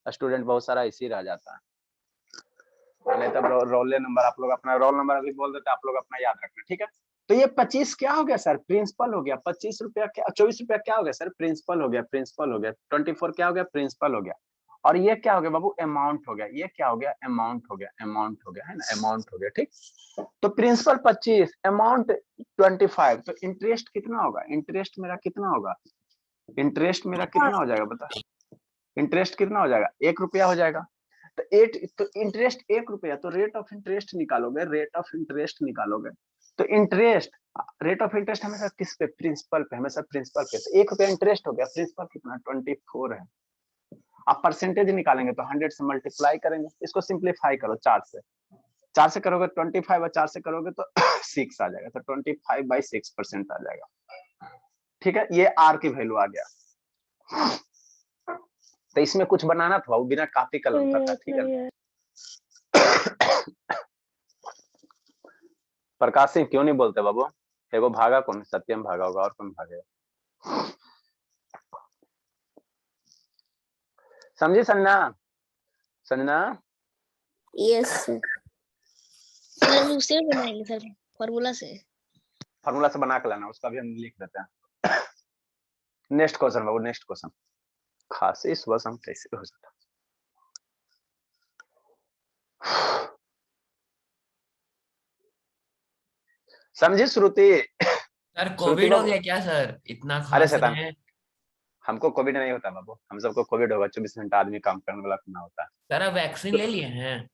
स्टूडेंट बहुत सारा इसी रह जाता है। नहीं तब रोल नंबर आप लोग अपना रोल नंबर अभी बोल देते, आप लोग अपना याद रखना। ठीक है, तो ये 25 क्या हो गया सर प्रिंसिपल हो गया, 25 रुपया क्या 24 रुपया क्या हो गया सर प्रिंसिपल हो गया, प्रिंसिपल हो गया। 24 क्या हो गया प्रिंसिपल हो गया, और ये क्या हो गया बाबू अमाउंट हो गया, ये क्या हो गया अमाउंट हो गया, अमाउंट हो गया है ना, अमाउंट हो गया। ठीक, तो प्रिंसिपल 25 अमाउंट 25, तो इंटरेस्ट कितना होगा, इंटरेस्ट मेरा कितना होगा, इंटरेस्ट मेरा कितना हो जाएगा बता, इंटरेस्ट कितना हो जाएगा 1 रुपया हो जाएगा। तो इंटरेस्ट 1 रुपया, तो रेट ऑफ इंटरेस्ट निकालोगे, रेट ऑफ इंटरेस्ट निकालोगे, तो इंटरेस्ट रेट ऑफ इंटरेस्ट हमेशा किस पे प्रिंसिपल पे, हमेशा प्रिंसिपल पे। तो 1 रुपया इंटरेस्ट हो गया, प्रिंसिपल कितना 24 है। आप परसेंटेज निकालेंगे तो 100 से मल्टीप्लाई करेंगे, इसको सिंप्लीफाई करो 4 से करोगे 25 और 4 से करोगे तो 6 आ जाएगा, तो 25/6% आ जाएगा। ठीक है, ये आर की वैल्यू आ गया। तो इसमें कुछ बनाना था वो बिना कॉपी कलम का था। ठीक है प्रकाश सिंह क्यों नहीं बोलते बाबू, एगो भागा कौन, सत्यम भागा होगा और कौन भागेगा, समझे संजना, संजना यस सर, उससे बनाएंगे सर फार्मूला से, फार्मूला से बना के लाना, उसका भी हम लिख देते हैं। नेक्स्ट क्वेश्चन बाबू, नेक्स्ट क्वेश्चन। खांसी सुबह शाम कैसे हो जाता, समझे श्रुति। सर कोविड हो गया क्या सर, इतना अरे खास शैतान, रहे हैं। हमको कोविड नहीं होता बाबू, हम सबको कोविड होगा, 24 घंटा आदमी काम करने वाला करना होता है। सर अब वैक्सीन ले लिए हैं।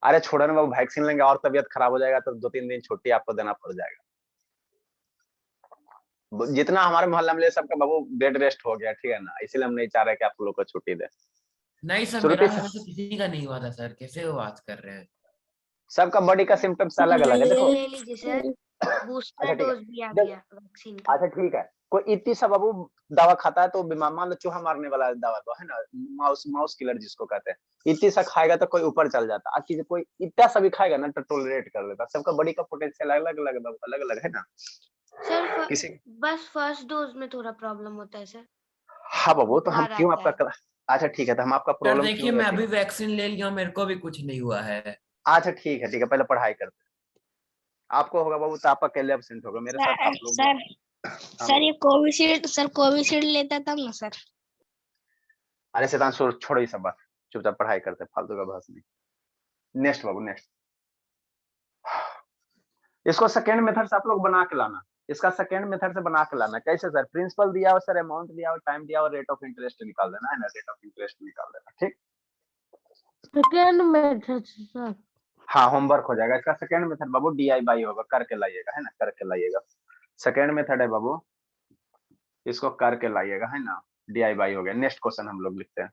अरे छोड़ो ना बाबू, वैक्सीन लेंगे और तबीयत खराब हो जाएगा तो 2-3 दिन छुट्टी आपको देना पड़ जाएगा। जितना हमारे मोहल्ला में सबका बाबू बेड रेस्ट हो गया, ठीक है ना, इसलिए हम नहीं चाह रहे कि आप लोग को छुट्टी दे। नहीं सर मेरा घर में तो किसी का नहीं हुआ था सर, कैसे वो बात कर रहे हैं। सबका बॉडी का सिम्टम्स अलग अलग है। देखो ले लीजिए सर, बूस्टर डोज भी आ गया वैक्सीन का। अच्छा ठीक है, कोई इतनी सा बाबू दवा खाता है तो बीमार, मान लो चूहा मारने वाला दवा तो है ना, माउस किलर जिसको कहते हैं, इतनी सा खाएगा तो कोई ऊपर चल जाता है, कोई इतना सा भी खाएगा ना तो टॉलरेट कर लेता। सबका बॉडी का पोटेंशियल अलग अलग है ना। सर किसी बस फर्स्ट डोज में थोड़ा प्रॉब्लम होता है सर। हाँ बाबू, तो हम क्यों आपका अच्छा ठीक है, तो हम आपका सर प्रॉब्लम देखिए मैं अभी वैक्सीन ले लिया हूँ, मेरे को भी कुछ नहीं हुआ है। अच्छा ठीक है पहले पढ़ाई करते हैं। आपको होगा बाबू तो आप अकेले एब्सेंट होगा, मेरे साथ आप लोग सर सर ये कोविशील्ड लेता था ना सर। अरे शैतान छोड़ो ये सब बात, चुपचाप पढ़ाई करते, फालतू का बहस नहीं। नेक्स्ट बाबू नेक्स्ट। इसको सेकेंड मेथड से आप लोग बना के लाना, इसका सेकेंड मेथड से बना के लाना। कैसे सर? प्रिंसिपल दिया हो सर, अमाउंट दिया हो, टाइम दिया हो, रेट ऑफ इंटरेस्ट निकाल देना है ना, रेट ऑफ इंटरेस्ट निकाल देना। ठीक, सेकेंड मेथड सर। हाँ होमवर्क हो जाएगा। इसका सेकेंड मेथड बाबू DI/Y होगा, करके लाइएगा है ना, करके लाइएगा। सेकेंड मेथड है बाबू, इसको करके लाइएगा है ना, DI/Y हो गया। नेक्स्ट क्वेश्चन हम लोग लिखते हैं।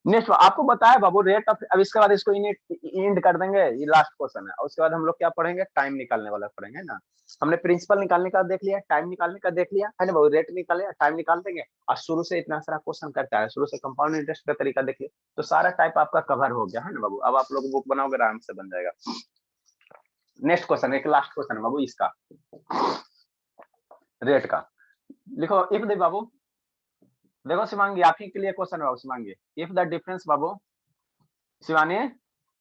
नेक्स्ट आपको बताया बाबू रेट ऑफ, अब इसके बाद इसको इंड कर देंगे, ये लास्ट क्वेश्चन है। और उसके बाद हम लोग क्या पढ़ेंगे? टाइम निकालने वाला पढ़ेंगे ना। हमने प्रिंसिपल निकालने का देख लिया, टाइम निकालने का देख लिया है ना बाबू, रेट निकाले, टाइम निकाल देंगे। और शुरू से इतना सारा क्वेश्चन करता है, शुरू से कंपाउंड इंटरेस्ट का तरीका देख लिया, तो सारा टाइप आपका कवर हो गया है ना बाबू। अब आप लोग बुक बनाओगे आराम से बन जाएगा। नेक्स्ट क्वेश्चन, एक लास्ट क्वेश्चन है बाबू इसका, रेट का। लिखो इफ दे बाबू, देखो शिवांगी आप ही के लिए क्वेश्चन है बाबू। शिवांगी, इफ द डिफरेंस बाबू, शिवानी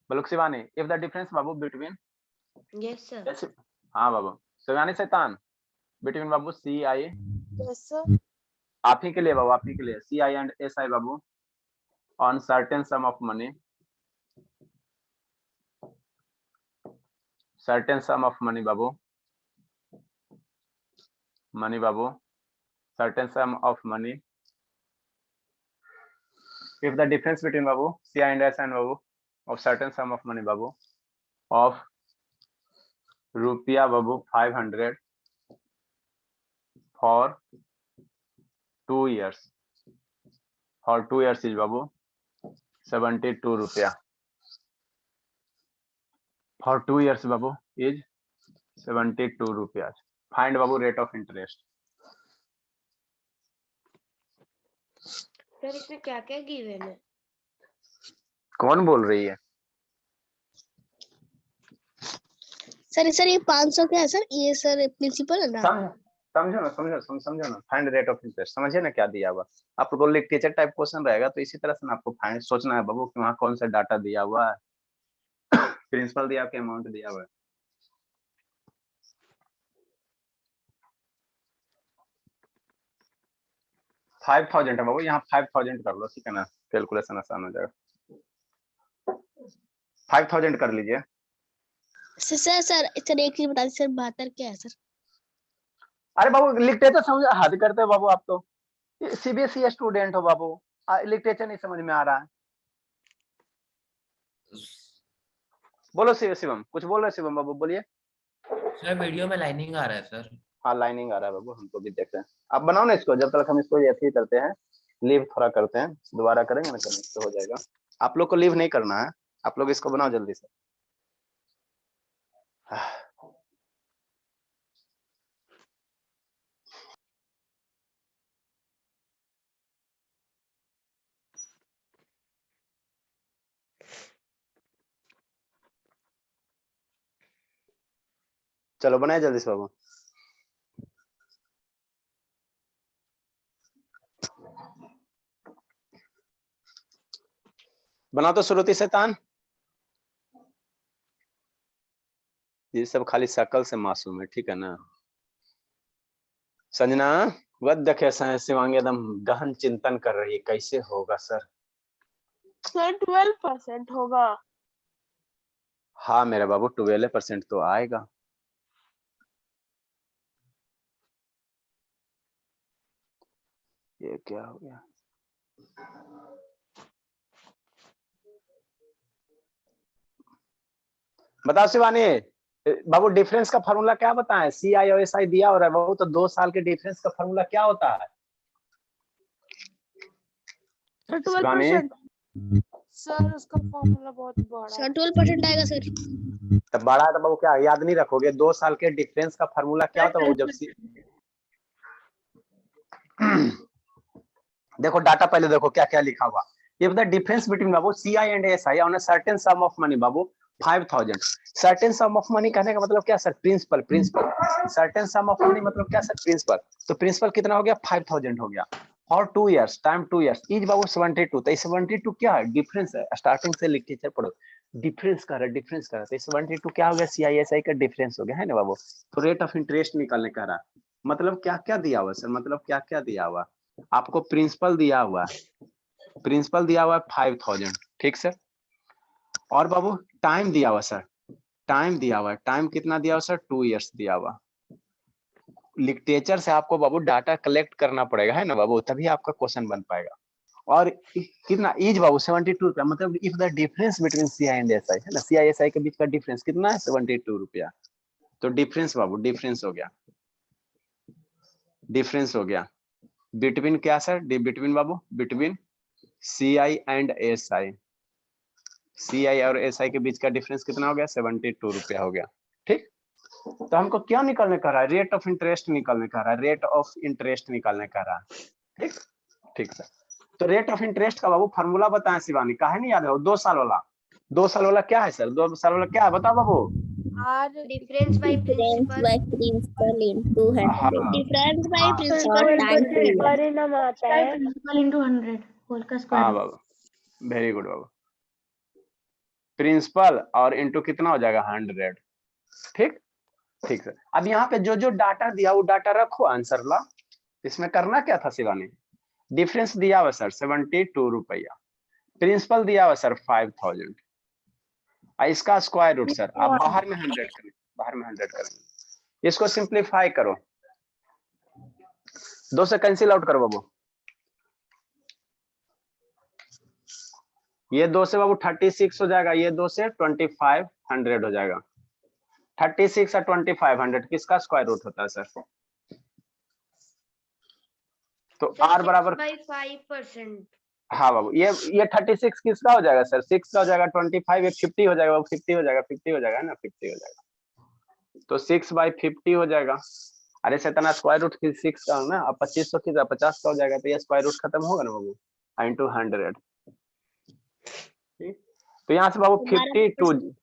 बोलो Shivani, if the difference Babu between, yes sir. हाँ बाबू शिवानी शैतान, बिटवीन बाबू CI, यस सर। आप ही के लिए बाबू, आप ही के लिए CI and SI Babu, on certain sum of money, certain sum of money Babu, money Babu, certain sum of money, if the difference between babu CI and SI and babu of certain sum of money babu of rupiah babu 500 for 2 years, for 2 years is babu 72 rupiah, for 2 years babu is 72 rupiah. Find babu rate of interest. Sir इसमें क्या क्या given है? कौन बोल रही है? Sir ये 500 क्या है सर? ये सर प्रिंसिपल है ना? समझो ना, फाइंड रेट ऑफ इंटरेस्ट। समझिए ना क्या दिया हुआ आपको, लिटरेचर टाइप क्वेश्चन रहेगा, तो इसी तरह से ना आपको फाइंड सोचना है बाबू कि वहाँ कौन सा डाटा दिया हुआ है, प्रिंसिपल दिया के अमाउंट दिया हुआ है। $5,000 है बाबू, यहाँ 5,000 कर लो, ठीक है ना, कैलकुलेशन आसान हो जाएगा। 5,000 कर लीजिए। सर एक चीज बता दीजिए सर, 72 क्या है सर? अरे बाबू लिखते तो समझ, हद करते हो बाबू, आप तो CBSE स्टूडेंट हो बाबू, लिटरेचर नहीं समझ में आ रहा है। बोलो शिवम, कुछ बोल रहे शिवम बाबू, बोलिए। सर वीडियो में लाइनिंग आ रहा है सर। हाँ लाइनिंग आ रहा है बाबू, हमको भी देख रहे हैं। आप बनाओ ना इसको, जब तक हम इसको ऐसे ही करते हैं, लीव थोड़ा करते हैं, दोबारा करेंगे ना करेंगे तो हो जाएगा। आप लोग को लीव नहीं करना है, आप लोग इसको बनाओ जल्दी से। चलो बनाए जल्दी से बाबू। बनाओ तो श्रुति शैतान, ये सब खाली शकल से मासूम है, ठीक है ना। संजना वह देखे शिवांगी एकदम गहन चिंतन कर रही है, कैसे होगा सर? सर 12% होगा। हाँ मेरा बाबू 12% तो आएगा। ये क्या हो गया? बताओ शिवानी बाबू, डिफरेंस का फार्मूला क्या बताएं? CI और SI दिया हो रहा है बाबू, तो 2 साल के डिफरेंस का फार्मूला क्या होता है? सर 12%। सर उसका फॉर्मूला बहुत बड़ा है। सर 12% आएगा सर। तब बड़ा है तो बाबू क्या याद नहीं रखोगे? 2 साल के डिफरेंस का फार्मूला क्या होता है बाबू? जब देखो डाटा पहले देखो क्या क्या लिखा हुआ। इफ द डिफरेंस बिटवीन बाबू CI and SI on a certain sum of money बाबू 5000। सर्टेन सम ऑफ मनी कहने का मतलब क्या sir? Principal. Principal certain sum of money मतलब क्या सर? प्रिंसिपल। तो प्रिंसिपल कितना हो गया? 5000 हो गया। और 2 इयर्स टाइम 2 इयर्स इज बाबू 72। तो 72 क्या है? डिफरेंस है। स्टार्टिंग से लिटरेचर पढ़ो, डिफरेंस कर रहा है, डिफरेंस कर रहा है। तो 72 क्या हो गया? CISI का डिफरेंस हो गया है ना बाबू। तो रेट ऑफ इंटरेस्ट निकालने का रहा। मतलब क्या क्या दिया हुआ सर? मतलब क्या क्या दिया हुआ आपको? प्रिंसिपल दिया हुआ, प्रिंसिपल दिया हुआ 5000, ठीक सर। और बाबू टाइम दिया हुआ सर, टाइम दिया हुआ है। टाइम कितना दिया हुआ सर? 2 इयर्स दिया हुआ। लिटरेचर से आपको बाबू डाटा कलेक्ट करना पड़ेगा है ना बाबू, तभी आपका क्वेश्चन बन पाएगा। और कितना इज बाबू? 72 रुपया। मतलब if the difference between CI and SI है ना, CISI के बीच का डिफरेंस कितना है? 72 रुपया। तो डिफरेंस बाबू, डिफरेंस हो गया, डिफरेंस हो गया बिटवीन क्या sir? Between Babu, between CI and SI। CI और SI के बीच का डिफरेंस कितना हो गया? 72 रुपया हो गया, ठीक। तो हमको क्या निकालने का रहा है? रेट ऑफ इंटरेस्ट निकालने का रहा है, रेट ऑफ इंटरेस्ट निकालने का रहा है, ठीक। ठीक सर। तो रेट ऑफ इंटरेस्ट का बाबू फार्मूला बताएं शिवानी, काहे नहीं याद है? 2 साल वाला, 2 साल वाला क्या है सर? 2 साल वाला क्या है बताओ बाबू? R difference by principal. Principal into हाँ, 100। डिफरेंस बाय हाँ, प्रिंसिपल टाइम पीरियड। परिणाम आता है प्रिंसिपल इंटू 100 होल का हाँ स्क्वायर। बाबू, वेरी गुड बाबू। प्रिंसिपल और इंटू कितना हो जाएगा? 100, ठीक। ठीक सर। अब यहाँ पे जो जो डाटा दिया वो डाटा रखो, आंसर ला। इसमें करना क्या था शिवानी? डिफरेंस दिया हुआ सर 72 रुपया, प्रिंसिपल दिया हुआ सर 5000, इसका स्क्वायर रूट सर आप बाहर में 100 करें, बाहर में 100 करेंगे। इसको सिंप्लीफाई करो, 2 से कैंसिल आउट करो बाबू। ये 2 से बाबू 36 हो जाएगा, ये 2 से 2500 हो जाएगा। 36 और 2500 किसका स्क्वायर रूट होता है सर? तो R बराबर 5%। हाँ बाबू, ये 36 किसका हो जाएगा सर? 6 का हो जाएगा। 25 एक 50 हो जाएगा, 50 हो जाएगा, 50 हो जाएगा ना, 50 हो जाएगा। तो 6/50 हो जाएगा। अरे सतना स्क्वायर रूट 6 का ना, अब 2500 की 50 का हो जाएगा। तो ये स्क्वायर रूट खत्म होगा ना बाबू, इंटू 100। तो यहाँ से बाबू 52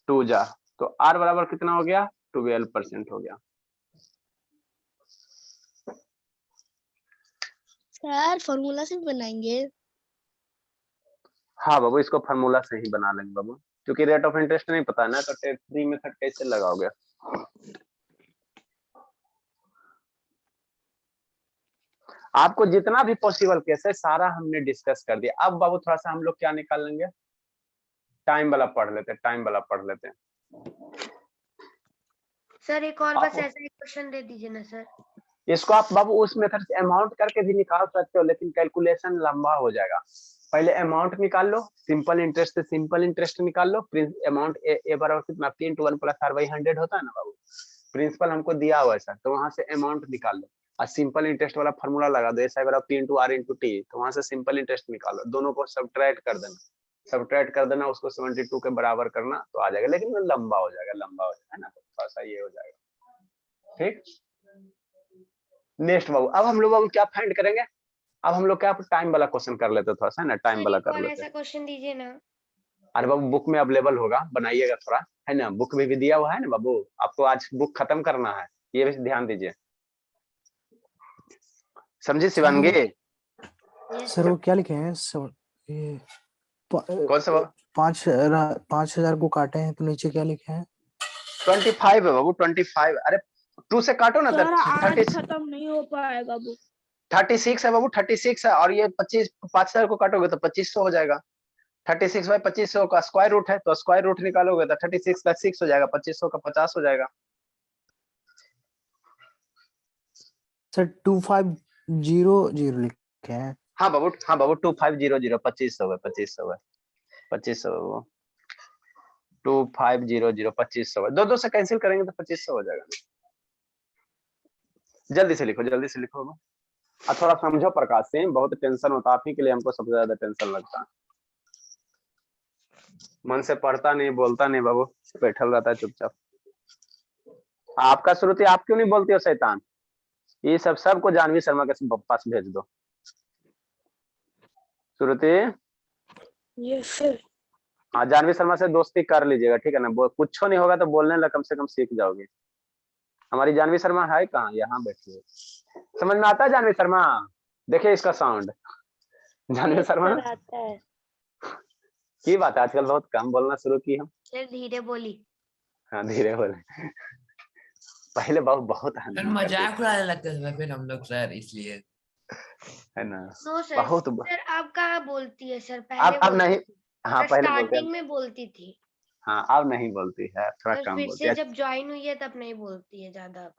2 जा, तो R बराबर कितना हो गया? 12% हो गया। सर फॉर्मूला से बनाएंगे। हाँ बाबू, इसको फार्मूला से ही बना लेंगे बाबू, क्योंकि रेट ऑफ इंटरेस्ट नहीं पता है ना, तो टेट 3 मेथड कैसे लगाओगे? आपको जितना भी पॉसिबल केस है सारा हमने डिस्कस कर दिया। अब बाबू थोड़ा सा हम लोग क्या निकाल लेंगे? टाइम वाला पढ़ लेते हैं, टाइम वाला पढ़ लेते हैं। सर एक और बस ऐसा एक क्वेश्चन दे दीजिए ना सर। इसको आप बाबू उस मेथड से अमाउंट करके भी निकाल सकते हो, लेकिन कैलकुलेशन लंबा हो जाएगा। पहले अमाउंट निकाल लो, सिंपल इंटरेस्ट से सिंपल इंटरेस्ट निकाल लो। अमाउंट ए बराबर कितना? 3 × 1 + R/100 होता है ना बाबू। प्रिंसिपल हमको दिया हुआ है सर, तो वहां से अमाउंट निकाल लो और सिंपल इंटरेस्ट वाला फार्मूला लगा दो, SI बराबर P × R × T। तो वहां से सिंपल इंटरेस्ट निकालो, दोनों को सब्ट्रैक्ट कर देना, सब्ट्रैक्ट कर देना, उसको 72 के बराबर करना, तो आ जाएगा। लेकिन वो लंबा हो जाएगा, लंबा हो जाएगा ना, तो थोड़ा सा ये हो जाएगा, ठीक। नेक्स्ट बाबू, अब हम लोग बाबू क्या फाइंड करेंगे? अब हम लोग क्या टाइम वाला क्वेश्चन कर लेते, थोड़ा सा ना टाइम वाला कर लेते। ऐसा क्वेश्चन दीजिए ना। अरे बाबू बुक में अवेलेबल होगा, बनाइएगा थोड़ा, है ना। बुक में भी दिया हुआ है ना बाबू, आपको आज बुक खत्म करना है, ये भी ध्यान दीजिए, समझे शिवानगी? सर वो क्या लिखे हैं सर? ये कौन सा बाबू? 5000 को काटे हैं तो नीचे क्या लिखे हैं? 25 है बाबू, 25। अरे 2 से काटो ना, सर आज 30 खत्म नहीं हो पाएगा वो। 36 है बाबू, 36 है। और ये 5000 को काटोगे तो 2500 हो जाएगा। 36/2500 का स्क्वायर रूट है, तो स्क्वायर रूट निकालोगे तो 36 का 6 हो जाएगा, 2500 का 50 हो जाएगा। सर 2500 लिखे हैं। हाँ बाबू, हाँ बाबू 2500 2500 है, 2500 है, 2500 2500 2500 है। 2 से कैंसिल करेंगे तो 2500 हो जाएगा। जल्दी से लिखो, जल्दी से लिखो। और थोड़ा समझो प्रकाश से, बहुत टेंशन होता है आप ही के लिए, हमको सबसे ज्यादा टेंशन लगता है। मन से पढ़ता नहीं, बोलता नहीं बाबू, बैठल रहता है चुपचाप। आपका श्रुति, आप क्यों नहीं बोलती हो शैतान? ये सबको जानवी शर्मा के पास भेज दो। श्रुति, यस सर। हाँ जानवी शर्मा से दोस्ती कर लीजिएगा, ठीक है ना। कुछ नहीं होगा तो बोलने लग कम से कम सीख जाओगे। हमारी जानवी शर्मा है कहाँ, यहाँ बैठी है। समझ में आता है जानवी शर्मा? देखिए इसका साउंड। जानवी शर्मा आता है। की बात है, आजकल बहुत कम बोलना शुरू की हम। सर धीरे बोली। हाँ धीरे बोले। पहले बहुत बहुत सर हंसी करते मजाक उड़ाने लगते थे फिर हम लोग सर, इसलिए। है ना। नो सर, बहुत सर अब कहाँ बोलती है सर, पहले अब नहीं, बोलती थी। हाँ सर पहले बोलते स्टार्टिंग हैं, में बोलती थी। हाँ अब नहीं बोलती है, थोड़ा सर कम फिर बोलती से है। जब ज्वाइन हुई है तब नहीं बोलती है ज्यादा।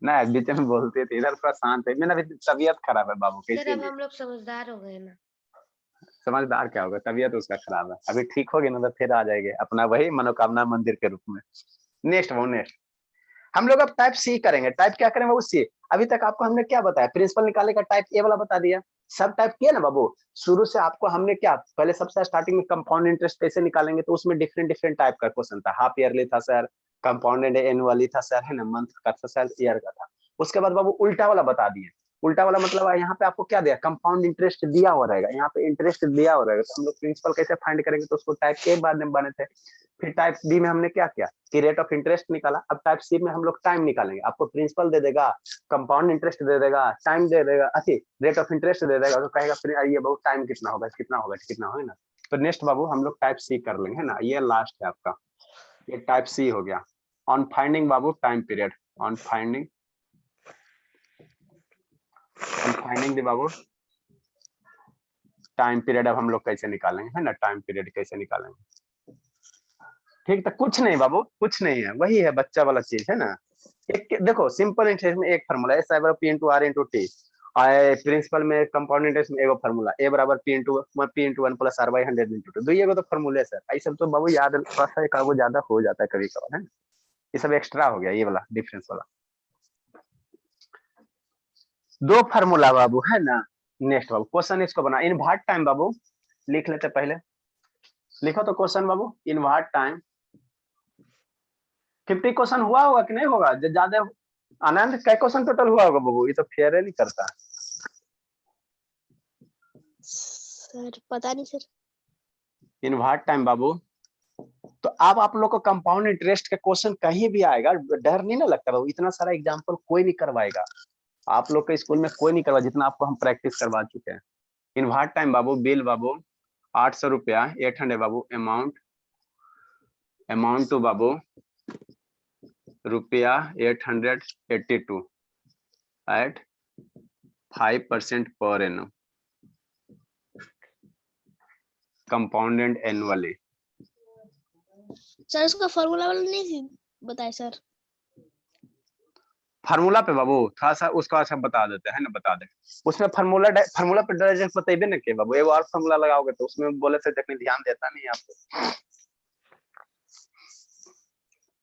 ना बीच में बोलती थी, इधर थोड़ा शांत है। मेरा भी तबीयत खराब है बाबू के, सर अब इसीलिए। हम लोग समझदार हो गए ना। समझदार क्या होगा, तबीयत उसका खराब है। अभी ठीक होगी ना तो फिर आ जाएंगे अपना वही मनोकामना मंदिर के रूप में। नेक्स्ट वो नेक्स्ट हम लोग अब टाइप सी करेंगे। टाइप क्या करेंगे बाबू? सी। अभी तक आपको हमने क्या बताया? प्रिंसिपल निकालने का टाइप ए वाला बता दिया। सब टाइप किया ना बाबू। शुरू से आपको हमने क्या, पहले सबसे स्टार्टिंग में कंपाउंड इंटरेस्ट कैसे निकालेंगे, तो उसमें डिफरेंट डिफरेंट टाइप का क्वेश्चन था। हाफ ईयरली था सर, कंपाउंडेड एनुअली था सर, है ना, मंथ का था सर, ईयर का था। उसके बाद बाबू उल्टा वाला बता दिए। उल्टा वाला मतलब यहाँ पे आपको क्या दिया? कंपाउंड इंटरेस्ट दिया हुआ रहेगा, यहाँ पे इंटरेस्ट दिया हुआ रहेगा। तो हम लोग प्रिंसिपल कैसे फाइंड करेंगे, तो उसको टाइप के बाद में बने थे। फिर टाइप बी में हमने क्या किया कि रेट ऑफ इंटरेस्ट निकाला। अब टाइप सी में हम लोग टाइम निकालेंगे। आपको प्रिंसिपल दे देगा, कंपाउंड इंटरेस्ट दे देगा, टाइम दे देगा, अच्छी रेट ऑफ इंटरेस्ट दे देगा, तो कहेगा फिर ये बहुत टाइम कितना होगा, कितना होगा, कितना होगा ना। तो नेक्स्ट बाबू हम लोग टाइप सी कर लेंगे, है ना। ये लास्ट है आपका, ये टाइप सी हो गया। On finding Babu time period, on finding the Babu time period. अब हम लोग कैसे निकालेंगे, है ना, टाइम पीरियड कैसे निकालेंगे। ठीक, तो कुछ नहीं बाबू, कुछ नहीं है, वही है बच्चा वाला चीज, है ना। एक देखो सिंपल इंटरेस्ट में एक फार्मूला है, एस बराबर P into R into T. Principal में कंपाउंड इंटरेस्ट में एगो फार्मूला, ए बराबर P into 1 plus R by 100 into 2। ये तो फार्मूले है सर। ये सब तो बाबू याद थोड़ा सा एक आगो ज्यादा हो जाता है कभी कभार, है। ये सब एक्स्ट्रा हो गया, ये वाला डिफरेंस वाला। दो फार्मूला बाबू, है ना। नेक्स्ट बाबू क्वेश्चन इसको बना, इनवर्ट टाइम बाबू लिख लेते पहले। लिखो तो क्वेश्चन बाबू, इनवर्ट टाइम 50 क्वेश्चन हुआ होगा कि नहीं होगा? ज्यादा आनंद क्या क्वेश्चन टोटल हुआ होगा बाबू? ये तो फेयर नहीं करता सर पता नहीं सर। इनवर्ट टाइम बाबू। तो अब आप लोग को कंपाउंड इंटरेस्ट का क्वेश्चन कहीं भी आएगा, डर नहीं ना लगता बाबू? इतना सारा एग्जांपल कोई नहीं करवाएगा आप लोग के स्कूल में, कोई नहीं करवा जितना आपको हम प्रैक्टिस करवा चुके हैं। इनवर्ट टाइम बाबू, बिल बाबू 800 रुपया, 800 बाबू, अमाउंट टू बाबू रुपया 882 at 5% per annum, compounded annually. Sir उसका फॉर्मूला वाला नहीं बताए सर। फार्मूला पे बाबू थोड़ा सा उसका अच्छा बता देते हैं ना, बता दे। उसमें फार्मूला पे डायरेक्ट बताइए ना कि बाबू एगो और फार्मूला लगाओगे तो उसमें बोले से देखने ध्यान देता नहीं आपको।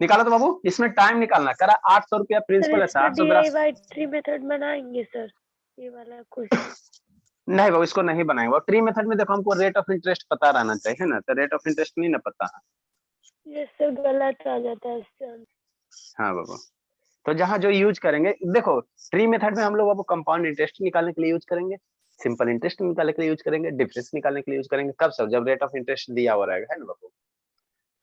निकालो तो बाबू, इसमें टाइम निकालना करा 800 रुपया प्रिंसिपल है सर। 882 मेथड बनाएंगे सर, ये वाला क्वेश्चन। नहीं बाबू इसको नहीं बनाएंगे। ट्री मेथड में देखो हमको रेट ऑफ इंटरेस्ट पता रहना चाहिए ना, तो रेट ऑफ इंटरेस्ट नहीं ना पता है। ये सर गलत आ जाता है इससे। हाँ बाबू, तो जहाँ जो यूज करेंगे देखो, ट्री मेथड में हम लोग बाबू कंपाउंड इंटरेस्ट निकालने के लिए यूज करेंगे, सिंपल इंटरेस्ट निकालने के लिए यूज करेंगे, डिफरेंस निकालने के लिए यूज करेंगे। कब सर? जब रेट ऑफ इंटरेस्ट दिया हुआ रहेगा, है ना बाबू।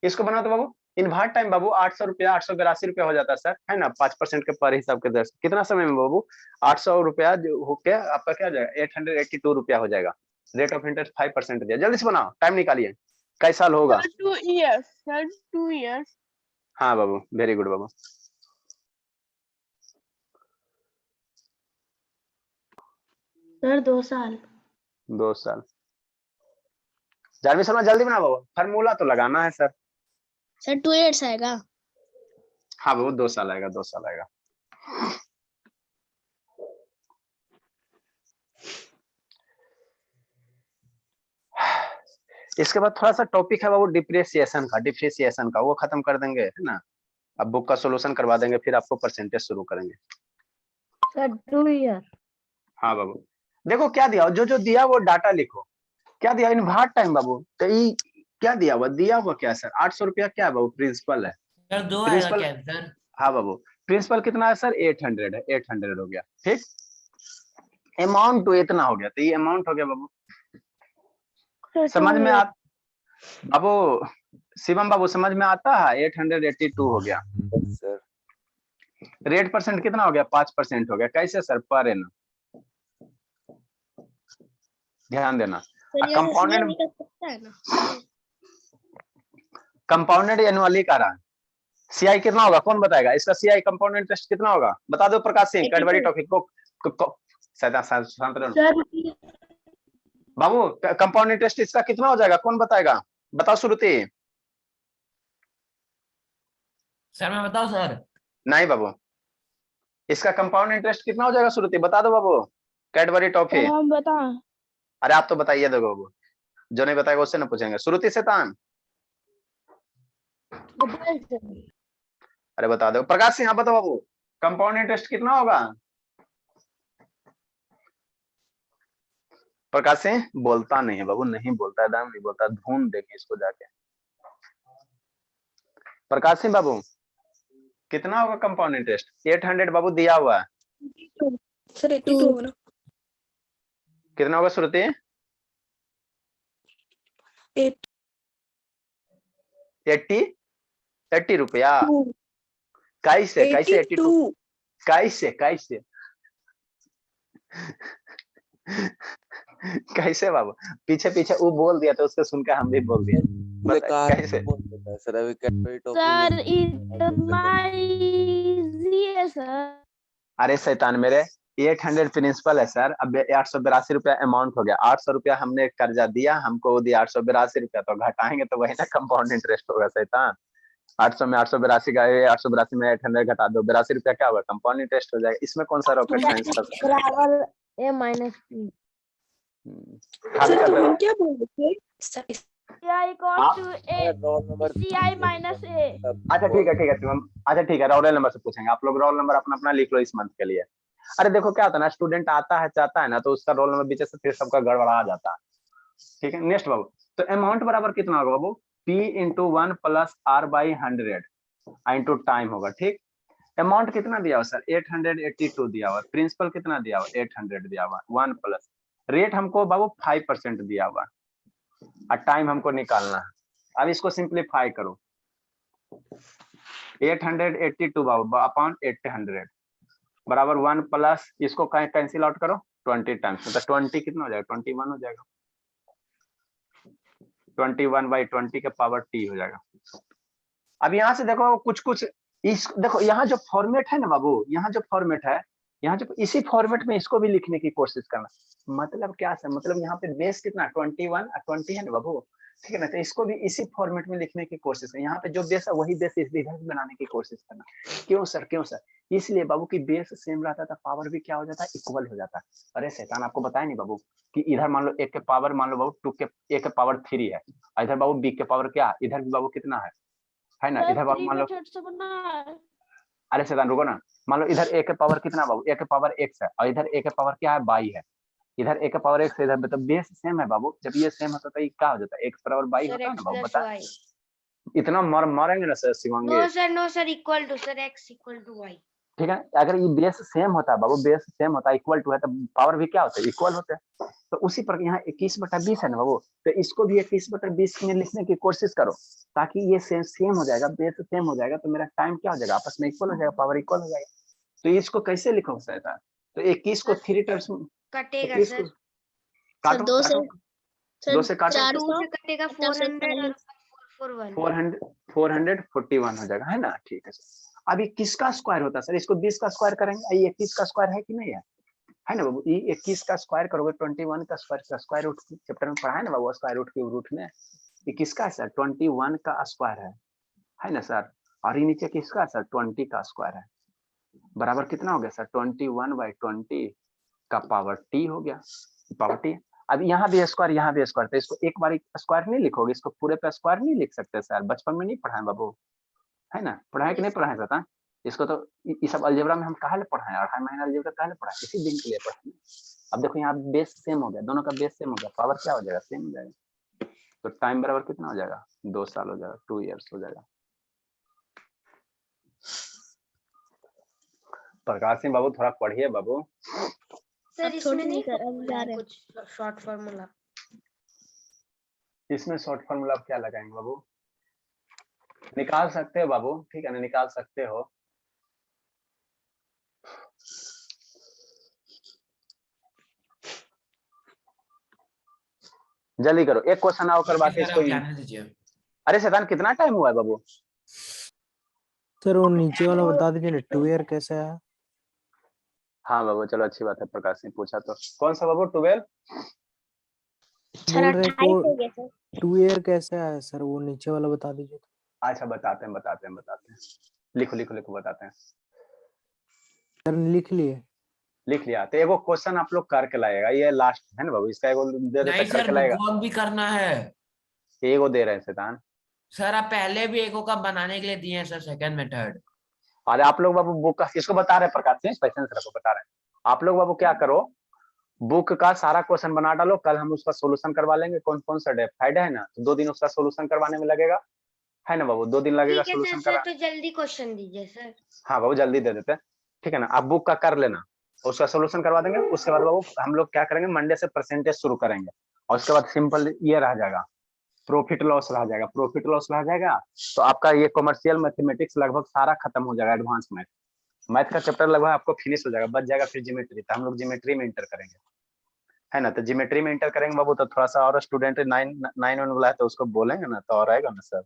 इसको बनाओ तो बाबू, इनवर्ट टाइम बाबू 800 रुपया 882 रुपया हो जाता है सर, है ना, 5% के पर हिसाब के दर से। कितना समय में बाबू? 800 रुपया जो होके आपका क्या हो जाएगा? 882 रुपया हो जाएगा। रेट ऑफ इंटरेस्ट 5% दिया। जल्दी से बनाओ, टाइम निकालिए, कैसा साल होगा? 2 years सर, 2 years। हाँ बाबू, वेरी गुड बाबू। सर 2 साल। 2 साल। जानवी शर्मा जल्दी बना बाबू, फार्मूला तो लगाना है सर। सर 2 years आएगा। हाँ बाबू 2 साल आएगा, 2 साल आएगा। इसके बाद थोड़ा सा टॉपिक है बाबू डिप्रिसिएशन का, वो खत्म कर देंगे, है ना। अब बुक का सॉल्यूशन करवा देंगे, फिर आपको परसेंटेज शुरू करेंगे। Sir 2 year। हाँ बाबू, देखो क्या दिया, जो जो दिया वो डाटा लिखो। क्या दिया? इनवर्ट टाइम बाबू, तो ये क्या दिया हुआ? दिया हुआ क्या सर? 800 रुपया क्या बाबू? प्रिंसिपल है सर 2 आएगा प्रिंसिपल। क्या सर? हाँ बाबू, प्रिंसिपल कितना है सर? 800 है, 800 हो गया। ठीक, अमाउंट तो इतना हो गया, तो ये अमाउंट हो गया बाबू। समझ में आप बाबू शिवम बाबू समझ में आता है? 882 हो गया सर। रेट परसेंट कितना हो गया? 5% हो गया। कैसे सर? पर एनम, ध्यान देना। कंपाउंडेड कंपाउंडेड एनुअली का रहा। सीआई कितना होगा कौन बताएगा? इसका सीआई कंपाउंड इंटरेस्ट कितना होगा बता दो प्रकाश सिंह। कैडबरी टॉफी को शांत रहो बाबू। कंपाउंड इंटरेस्ट इसका कितना हो जाएगा कौन बताएगा? बताओ श्रुति। सर मैं बताऊं सर? नहीं बाबू, इसका कंपाउंड इंटरेस्ट कितना हो जाएगा श्रुति? बता दो बाबू। Cadbury toffee. हम बताएं? अरे आप तो बताइए दो बाबू, जो नहीं बताएगा उससे ना पूछेंगे। श्रुति से तान, अरे बता दो। प्रकाश सिंह आप बताओ बाबू, कंपाउंड इंटरेस्ट कितना होगा? प्रकाश सिंह बोलता नहीं है बाबू, नहीं बोलता है, दाम नहीं बोलता। ढूंढ देंगे इसको जाके। प्रकाश सिंह बाबू कितना होगा कंपाउंड इंटरेस्ट? 800 बाबू दिया हुआ है। सर 82 होगा। कितना होगा श्रुति? 80 रुपया। कैसे? कैसे 82? कैसे? कैसे? कैसे बाबू? पीछे पीछे वो बोल दिया तो उसको सुनकर हम भी बोल दिए। कैसे? सर अभी कैडबरी टॉफी सर इतना इजी है सर। अरे शैतान मेरे, 800 प्रिंसिपल है सर। अब 882 रुपया अमाउंट हो गया। 800 रुपया हमने कर्जा दिया, हमको वो दिया 882 रुपया, तो घटाएंगे तो वही ना कंपाउंड इंटरेस्ट होगा शैतान। 800 में 882 का 882 में 800 घटा दो, 82 रुपया क्या होगा? कंपाउंड इंटरेस्ट हो जाएगा। इसमें कौन सा रॉकेट साइंस का बराबर a माइनस p। हम क्या बोल रहे थे? CI equals to a roll number CI minus a। अच्छा ठीक है शिवम। अच्छा ठीक है, रोल नंबर से पूछेंगे। आप लोग रोल नंबर अपना अपना लिख लो इस मंथ के लिए। अरे देखो क्या होता है ना, स्टूडेंट आता है चाहता है ना, तो उसका रोल नंबर बीच से फिर सबका गड़बड़ा जाता है। ठीक है नेक्स्ट बाबू। तो अमाउंट बराबर कितना होगा बाबू? p into 1 plus r by 100 into time होगा। ठीक, अमाउंट कितना दिया हुआ सर? 882 दिया हुआ। प्रिंसिपल कितना दिया हुआ? 800 दिया हुआ। 1 प्लस रेट हमको बाबू 5% दिया हुआ और टाइम हमको निकालना है। अब इसको सिंप्लीफाई करो। 882 बाबू अपॉन 800 बराबर 1 प्लस इसको कैंसिल आउट करो 20 टाइम्स, तो 20 कितना हो जाएगा? 21 हो जाएगा। 21 बाई 20 के पावर t हो जाएगा। अब यहाँ से देखो कुछ कुछ इस देखो, यहाँ जो फॉर्मेट है ना बाबू, यहाँ जो फॉर्मेट है, यहाँ जो इसी फॉर्मेट में इसको भी लिखने की कोशिश करना। मतलब क्या है? मतलब यहाँ पे बेस कितना 21 और 20 है ना बाबू, ठीक है ना? तो इसको भी इसी फॉर्मेट में लिखने की कोशिश है। यहाँ पे जो बेस है वही बेस इस इधर बनाने की कोशिश करना। क्यों सर? क्यों सर? इसलिए बाबू की बेस सेम रहता था, पावर भी क्या हो जाता है? इक्वल हो जाता है। अरे शैतान आपको बताया नहीं बाबू कि इधर मान लो एक के पावर मान लो बाबू 2 के a के पावर 3 है, इधर बाबू b के पावर क्या? इधर भी बाबू कितना है ना? इधर बाबू मान लो, अरे शैतान रुको ना, मान लो इधर a के पावर कितना बाबू? a के पावर x है और इधर a के पावर क्या है? 22 है। इधर a के पावर x है, इधर मतलब बेस सेम है बाबू। जब ये सेम होता है तो क्या हो जाता है? x बराबर 22 होता है ना बाबू। बता इतना मारेंगे ना sir Shivangi? No sir equal to sir x equal to y। ठीक है, अगर ये बेस सेम होता है बाबू, बेस सेम होता है, इक्वल टू है, तो पावर भी क्या होता है? इक्वल होता है। तो उसी पर यहाँ 21/20 है ना बाबू, तो इसको भी 21/20 में लिखने की कोशिश करो ताकि ये सेम हो जाएगा, बेस सेम हो जाएगा, तो मेरा टाइम क्या हो जाएगा? आपस में इक्वल हो जाएगा, पावर इक्वल हो जाएगा। तो इसको कैसे लिखो सर? तो 21 को 3 टर्म्स में कटेगा सर। काटो, दो से 2 से काटो, 2 से कटेगा 400 और 441 हो जाएगा, है ना? ठीक है सर। अब ये किसका स्क्वायर होता है सर? इसको 20 का स्क्वायर करेंगे, ये 21 का स्क्वायर है कि नहीं है ना बाबू? ये 21 का स्क्वायर करोगे 21 का स्क्वायर रूट चैप्टर में पढ़ा है ना बाबू, स्क्वायर रूट क्यूब रूट में। ये किसका है सर? 21 का स्क्वायर है ना सर? और ये नीचे किसका है सर? 20 का स्क्वायर है। बराबर कितना हो गया सर? 21/20 का पावर t हो गया, पावर t। अब यहाँ भी स्क्वायर, यहाँ भी स्क्वायर, तो इसको एक बार स्क्वायर नहीं लिखोगे, इसको पूरे पे स्क्वायर नहीं लिख सकते सर? बचपन में नहीं पढ़ाए बाबू, है ना? पढ़ाए कि नहीं पढ़ाए जाता? इसको तो ये सब अलजेब्रा में हम कहाँ ले पढ़ाए? 2.5 महीना अलजेब्रा कहाँ ले पढ़ाए? इसी दिन के लिए पढ़ाए। अब देखो यहाँ बेस सेम हो गया, दोनों का बेस सेम हो गया, पावर क्या हो जाएगा? सेम हो जाएगा। तो टाइम बराबर कितना हो जाएगा? 2 साल हो जाएगा, 2 इयर्स हो जाएगा। प्रकाश सिंह बाबू थोड़ा पढ़िए बाबू। सर इसमें नहीं कुछ शॉर्ट फार्मूला? इसमें शॉर्ट फॉर्मूला आप क्या लगाएंगे बाबू? निकाल सकते हो बाबू, ठीक है ना, निकाल सकते हो। जल्दी करो, एक क्वेश्चन आओ करवा के सर इसको। आप जाने दीजिए। अरे शैतान, कितना टाइम हुआ है बाबू? सर वो नीचे वाला बता दीजिए ना, 2 ईयर कैसे है? हाँ बाबू, चलो अच्छी बात है, प्रकाश ने पूछा तो। कौन सा बाबू? 12? सर बोल रहे 28 को हो गया सर। 2 ईयर कैसे है सर, वो नीचे वाला बता दीजिए। अच्छा बताते हैं, लिखो लिखो लिखो, बताते हैं। सर लिख लिए? लिख लिया तो एगो क्वेश्चन आप लोग करके लाएगा, ये लास्ट है ना बाबू, इसका एगो दे देता नहीं सर, करके लाएगा। बुक भी करना है। एगो दे रहे हैं शैतान। सर आप पहले भी एको का बनाने के लिए दिए हैं सर, सेकंड मेथड। अरे आप लोग बाबू बुक का इसको बता रहे हैं, प्रकाश सिंह पैसे रखो, बता रहे हैं। आप लोग बाबू क्या करो, बुक का सारा क्वेश्चन बना डालो, कल हम उसका सोल्यूशन करवा लेंगे। कौन कौन सा फ्राइडे है ना, तो 2 दिन उसका सोल्यूशन करवाने में लगेगा, है ना बाबू, 2 दिन लगेगा ठीक है सोल्यूशन सर, करा। तो जल्दी क्वेश्चन दीजिए सर। हाँ बाबू जल्दी दे देते हैं, ठीक है ना। आप बुक का कर लेना, उसका सोल्यूशन करवा देंगे। उसके बाद बाबू हम लोग क्या करेंगे, मंडे से परसेंटेज शुरू करेंगे, और उसके बाद सिंपल ये रह जाएगा, प्रॉफिट लॉस रह जाएगा। प्रॉफिट लॉस रह जाएगा तो आपका ये कॉमर्शियल मैथमेटिक्स लगभग सारा खत्म हो जाएगा। एडवांस मैथ का चैप्टर लगभग आपको फिनिश हो जाएगा, बच जाएगा फिर ज्योमेट्री। तो हम लोग ज्योमेट्री में इंटर करेंगे, है ना। तो ज्योमेट्री में इंटर करेंगे बाबू, तो थोड़ा सा और स्टूडेंट 9 वाला है तो उसको बोलेंगे ना, तो और आएगा ना सर।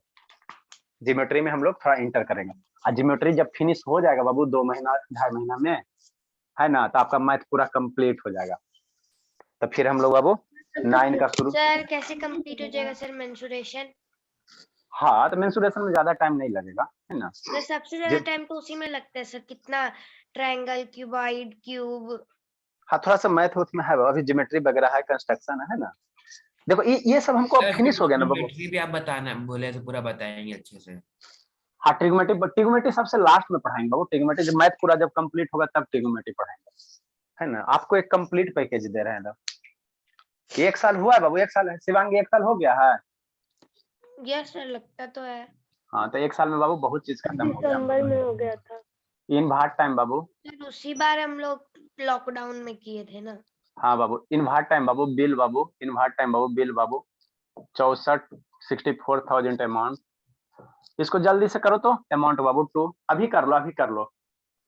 ज्योमेट्री में हम लोग थोड़ा इंटर करेंगे, और ज्योमेट्री जब फिनिश हो जाएगा बाबू 2 महीना 2.5 महीना में, है ना, तो आपका मैथ पूरा कंप्लीट हो जाएगा। तो फिर हम लोग बाबू 9 का शुरू। सर कैसे कंप्लीट हो जाएगा सर मेंसुरेशन? हाँ तो मेंसुरेशन में ज्यादा टाइम नहीं लगेगा, है ना। सर सबसे ज्यादा टाइम तो उसी में लगता है सर, कितना ट्रायंगल, क्यूबॉइड, क्यूब। हाँ थोड़ा सा मैथ उसमें है, अभी ज्योमेट्री वगैरह है, कंस्ट्रक्शन है ना। देखो ये सब हमको अब फिनिश हो गया ना बाबू। ज्योमेट्री भी आप बताना बोले तो पूरा बताएंगे अच्छे से। हाँ ट्रिग्नोमेट्री सबसे लास्ट में पढ़ाएंगे बाबू। ट्रिग्नोमेट्री जब मैथ पूरा जब कंप्लीट होगा तब ट्रिग्नोमेट्री पढ़ाएंगे, है ना। आपको एक कंप्लीट पैकेज दे रहे हैं ना। 1 साल हुआ है बाबू, 1 साल है शिवांगी, 1 साल हो गया है। यस सर, लगता तो है। हाँ तो 1 साल में बाबू बहुत चीज खत्म हो गया। दिसंबर में हो गया था। इन भाट टाइम बाबू। सर उसी बार हम लोग लॉकडाउन में किए थे ना। हाँ बाबू इन भाट टाइम बाबू, बिल बाबू, इन भाट टाइम बाबू, बिल बाबू 64,000 अमाउंट। इसको जल्दी से करो तो अमाउंट बाबू 2, अभी कर लो, अभी कर लो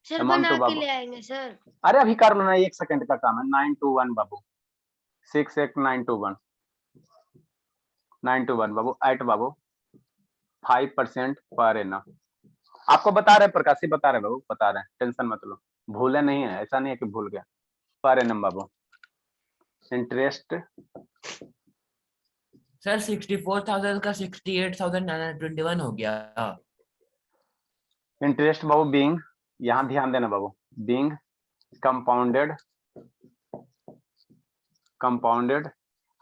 सर अमाउंट बना 2 के बाबू। ले आएंगे सर। अरे अभी कर लो ना, 1 सेकंड का काम है। 921 बाबू, 68921 921 बाबू, 8 बाबू 5% पर एनम। आपको बता रहे प्रकाश जी, बता रहे बाबू, बता रहे हैं, टेंशन मत लो, भूले नहीं है, ऐसा नहीं है कि भूल गया। पर एनम बाबू इंटरेस्ट। सर 64,000 का 68,921 हो गया। इंटरेस्ट बाबू बीइंग, यहाँ ध्यान देना बाबू, बीइंग कंपाउंडेड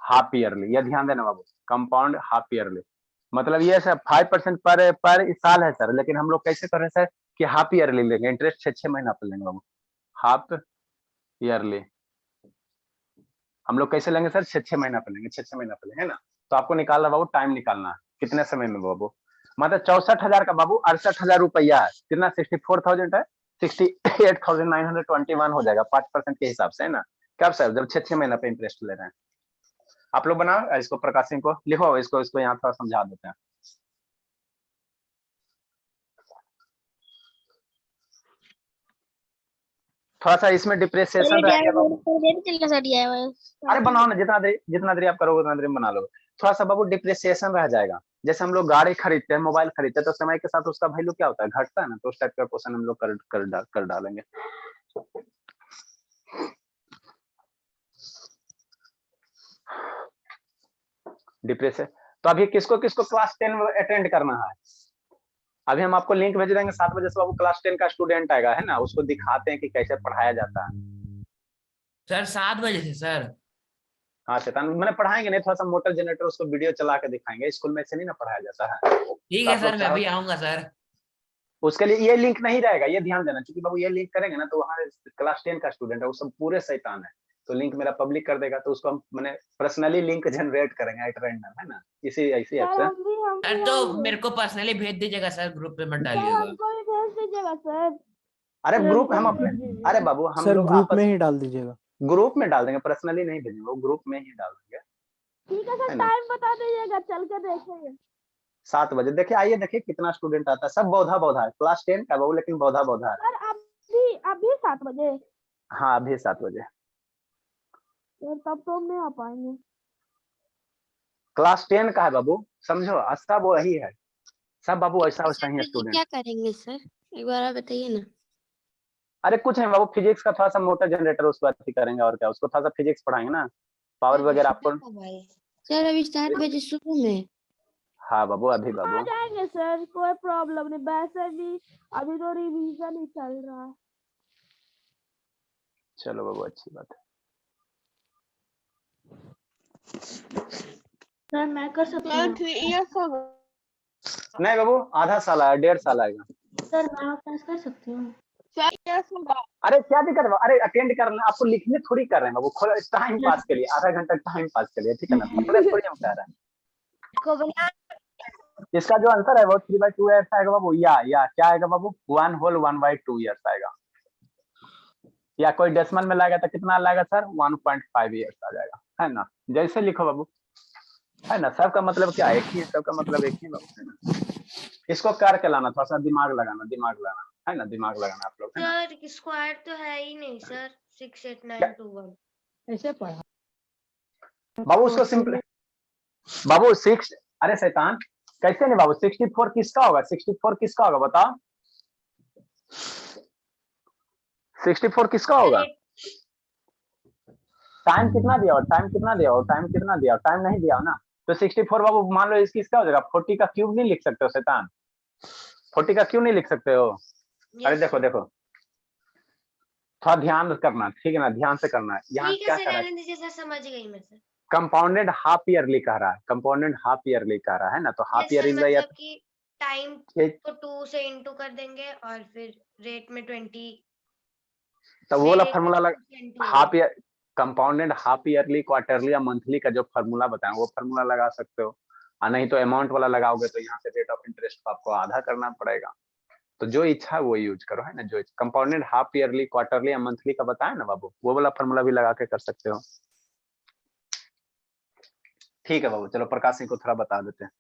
हाफ ईयरली, यह ध्यान देना बाबू, कंपाउंड हाफ ईयरली। मतलब ये सर 5% पर साल है सर, लेकिन हम लोग कैसे कर रहे हैं सर कि हाफ ईयरली लेंगे, इंटरेस्ट 6 महीना पर लेंगे बाबू। हाफ ईयरली हम लोग कैसे लेंगे सर, 6 महीना पर लेंगे, 6 महीना पर लेंगे, है ना। तो आपको निकालना बाबू, टाइम निकालना है कितने समय में बाबू। मतलब 64,000 का बाबू 68,000 रुपया है, कितना 64,000 है, 68,921 हो जाएगा 5% के हिसाब से, है ना। कब सर, जब 6 महीना पे इंटरेस्ट ले रहे हैं। आप लोग बनाओ इसको, प्रकाश सिंह को लिखो, इसको यहाँ थोड़ा समझा देते हैं। थोड़ा सा इसमें डिप्रेसिएशन रहेगा बाबू। अरे बनाओ ना, जितना देरी आप करोगे उतना देरी बना लो। थोड़ा सा बाबू डिप्रेसिएशन रह जाएगा, जैसे हम लोग गाड़ी खरीदते हैं, मोबाइल खरीदते हैं, तो समय के साथ उसका वैल्यू क्या होता है, घटता है ना। तो उस टाइप का क्वेश्चन हम लोग कर डालेंगे। डिप्रेशन तो अभी किसको किसको क्लास 10 अटेंड करना है, अभी हम आपको लिंक भेज देंगे 7 बजे से बाबू। क्लास 10 का स्टूडेंट आएगा, है ना, उसको दिखाते हैं कि कैसे पढ़ाया जाता है। सर 7 बजे से सर। हाँ शैतान, मैंने पढ़ाएंगे नहीं, थोड़ा सा मोटर जनरेटर उसको वीडियो चला के दिखाएंगे, स्कूल में से नहीं ना पढ़ाया जाता है। ठीक है सर, मैं भी आऊंगा सर। उसके लिए ये लिंक नहीं रहेगा, ये ध्यान देना, क्योंकि बाबू ये लिंक करेंगे ना तो वहाँ क्लास 10 का स्टूडेंट है, वो सब पूरे शैतान है। तो लिंक मेरा पब्लिक कर देगा, तो उसको हम मैंने पर्सनली लिंक जनरेट करेंगे एट रैंडम, है ना, इसी ऐसी ऐप से। सर तो मेरे को पर्सनली भेज दीजिएगा सर, ग्रुप पे मत डालिएगा। भेज दीजिएगा सर। अरे ग्रुप हम अपने, अरे बाबू हम सर लोग ग्रुप आपस में ही डाल दीजिएगा। ग्रुप में डाल देंगे, पर्सनली नहीं भेजेंगे, वो ग्रुप में ही डाल देंगे। ठीक है है सर, ना? टाइम बता दीजिएगा, चल के देखेंगे। 7 बजे। देखिए आइए, देखिए कितना स्टूडेंट आता है, सब बौधा बौधा है, क्लास 10 का बाबू, लेकिन बौधा बौधा है। सर अभी अभी 7 बजे? हाँ अभी 7 बजे। सर तब तो हम नहीं आ पाएंगे। क्लास 10 का है बाबू, समझो, सब वही है, सब बाबू ऐसा वैसा ही है स्टूडेंट। क्या करेंगे सर, एक बार आप बताइए ना। अरे कुछ नहीं बाबू, फिजिक्स का थोड़ा सा मोटर जनरेटर उसको अथी करेंगे, और क्या, उसको थोड़ा सा फिजिक्स पढ़ाएंगे ना, पावर वगैरह आपको। सर अभी 7 बजे सुबह में। हाँ बाबू, अभी आ बाबू। जाएंगे सर, कोई प्रॉब्लम नहीं, वैसे भी अभी तो रिवीजन ही चल रहा है। चलो बाबू, अच्छी बात है। सर मैं कर सकती हूँ? नहीं बाबू, आधा साल आया, 1.5 साल आएगा। सर मैं आप पास कर सकती हूँ? अरे क्या दिक्कत है, अरे अटेंड कर रहे हैं, आपको लिखने थोड़ी कर रहे हैं बाबू, टाइम पास के लिए, आधा घंटा टाइम पास के लिए, ठीक है ना, पकड़े थोड़ी हम कह रहे हैं। इसका जो आंसर है वो 3/2 ईयर्स आएगा बाबू, या क्या आएगा बाबू, 1 होल 1/2 ईयर्स आएगा। या कोई डेसिमल में लाएगा तो कितना लाएगा सर, 1.5 ईयर्स आ जाएगा, है ना, जैसे लिखो बाबू, है ना, सबका मतलब क्या एक ही है, सबका मतलब एक ही बाबू, है ना। इसको करके लाना, थोड़ा सा दिमाग लगाना, है ना, दिमाग लगाना आप लोग, है ना। सर स्क्वायर तो है ही नहीं सर, 68921 ऐसे पढ़ा बाबू उसको सिंपल, बाबू 6, अरे शैतान, कैसे नहीं बाबू, 64 किसका होगा, 64 किसका होगा बताओ, 64 किसका होगा। टाइम कितना दिया हो, टाइम कितना दिया हो, टाइम कितना दिया हो, टाइम नहीं दिया हो ना, तो 64 बाबू मान लो इसकी किसका हो जाएगा, 40 का क्यूब नहीं लिख सकते हो शैतान, 40 का क्यों नहीं लिख सकते हो। अरे देखो देखो, थोड़ा ध्यान करना, ठीक है ना, ध्यान से करना है। यहाँ क्या कर रहा है, सर समझ गई मैं सर। कंपाउंडेड हाफ ईयरली कह रहा है, कंपाउंडेड हाफ ईयरली कह रहा है ना, तो हाफ ईयर इज मतलब कि टाइम को 2 से इनटू कर देंगे और फिर रेट में 20, तो वो वाला फार्मूला लगा, half year, compounded half yearly, quarterly या मंथली का जो फार्मूला बताएं वो फार्मूला लगा सकते हो, और नहीं तो अमाउंट वाला लगाओगे तो यहाँ से रेट ऑफ इंटरेस्ट को आपको आधा करना पड़ेगा। तो जो इच्छा है वो यूज करो, है ना, जो कंपाउंडेड हाफ ईयरली, क्वार्टरली या मंथली का बताया ना बाबू, वो वाला फार्मूला भी लगा के कर सकते हो। ठीक है बाबू, चलो प्रकाश सिंह को थोड़ा बता देते हैं।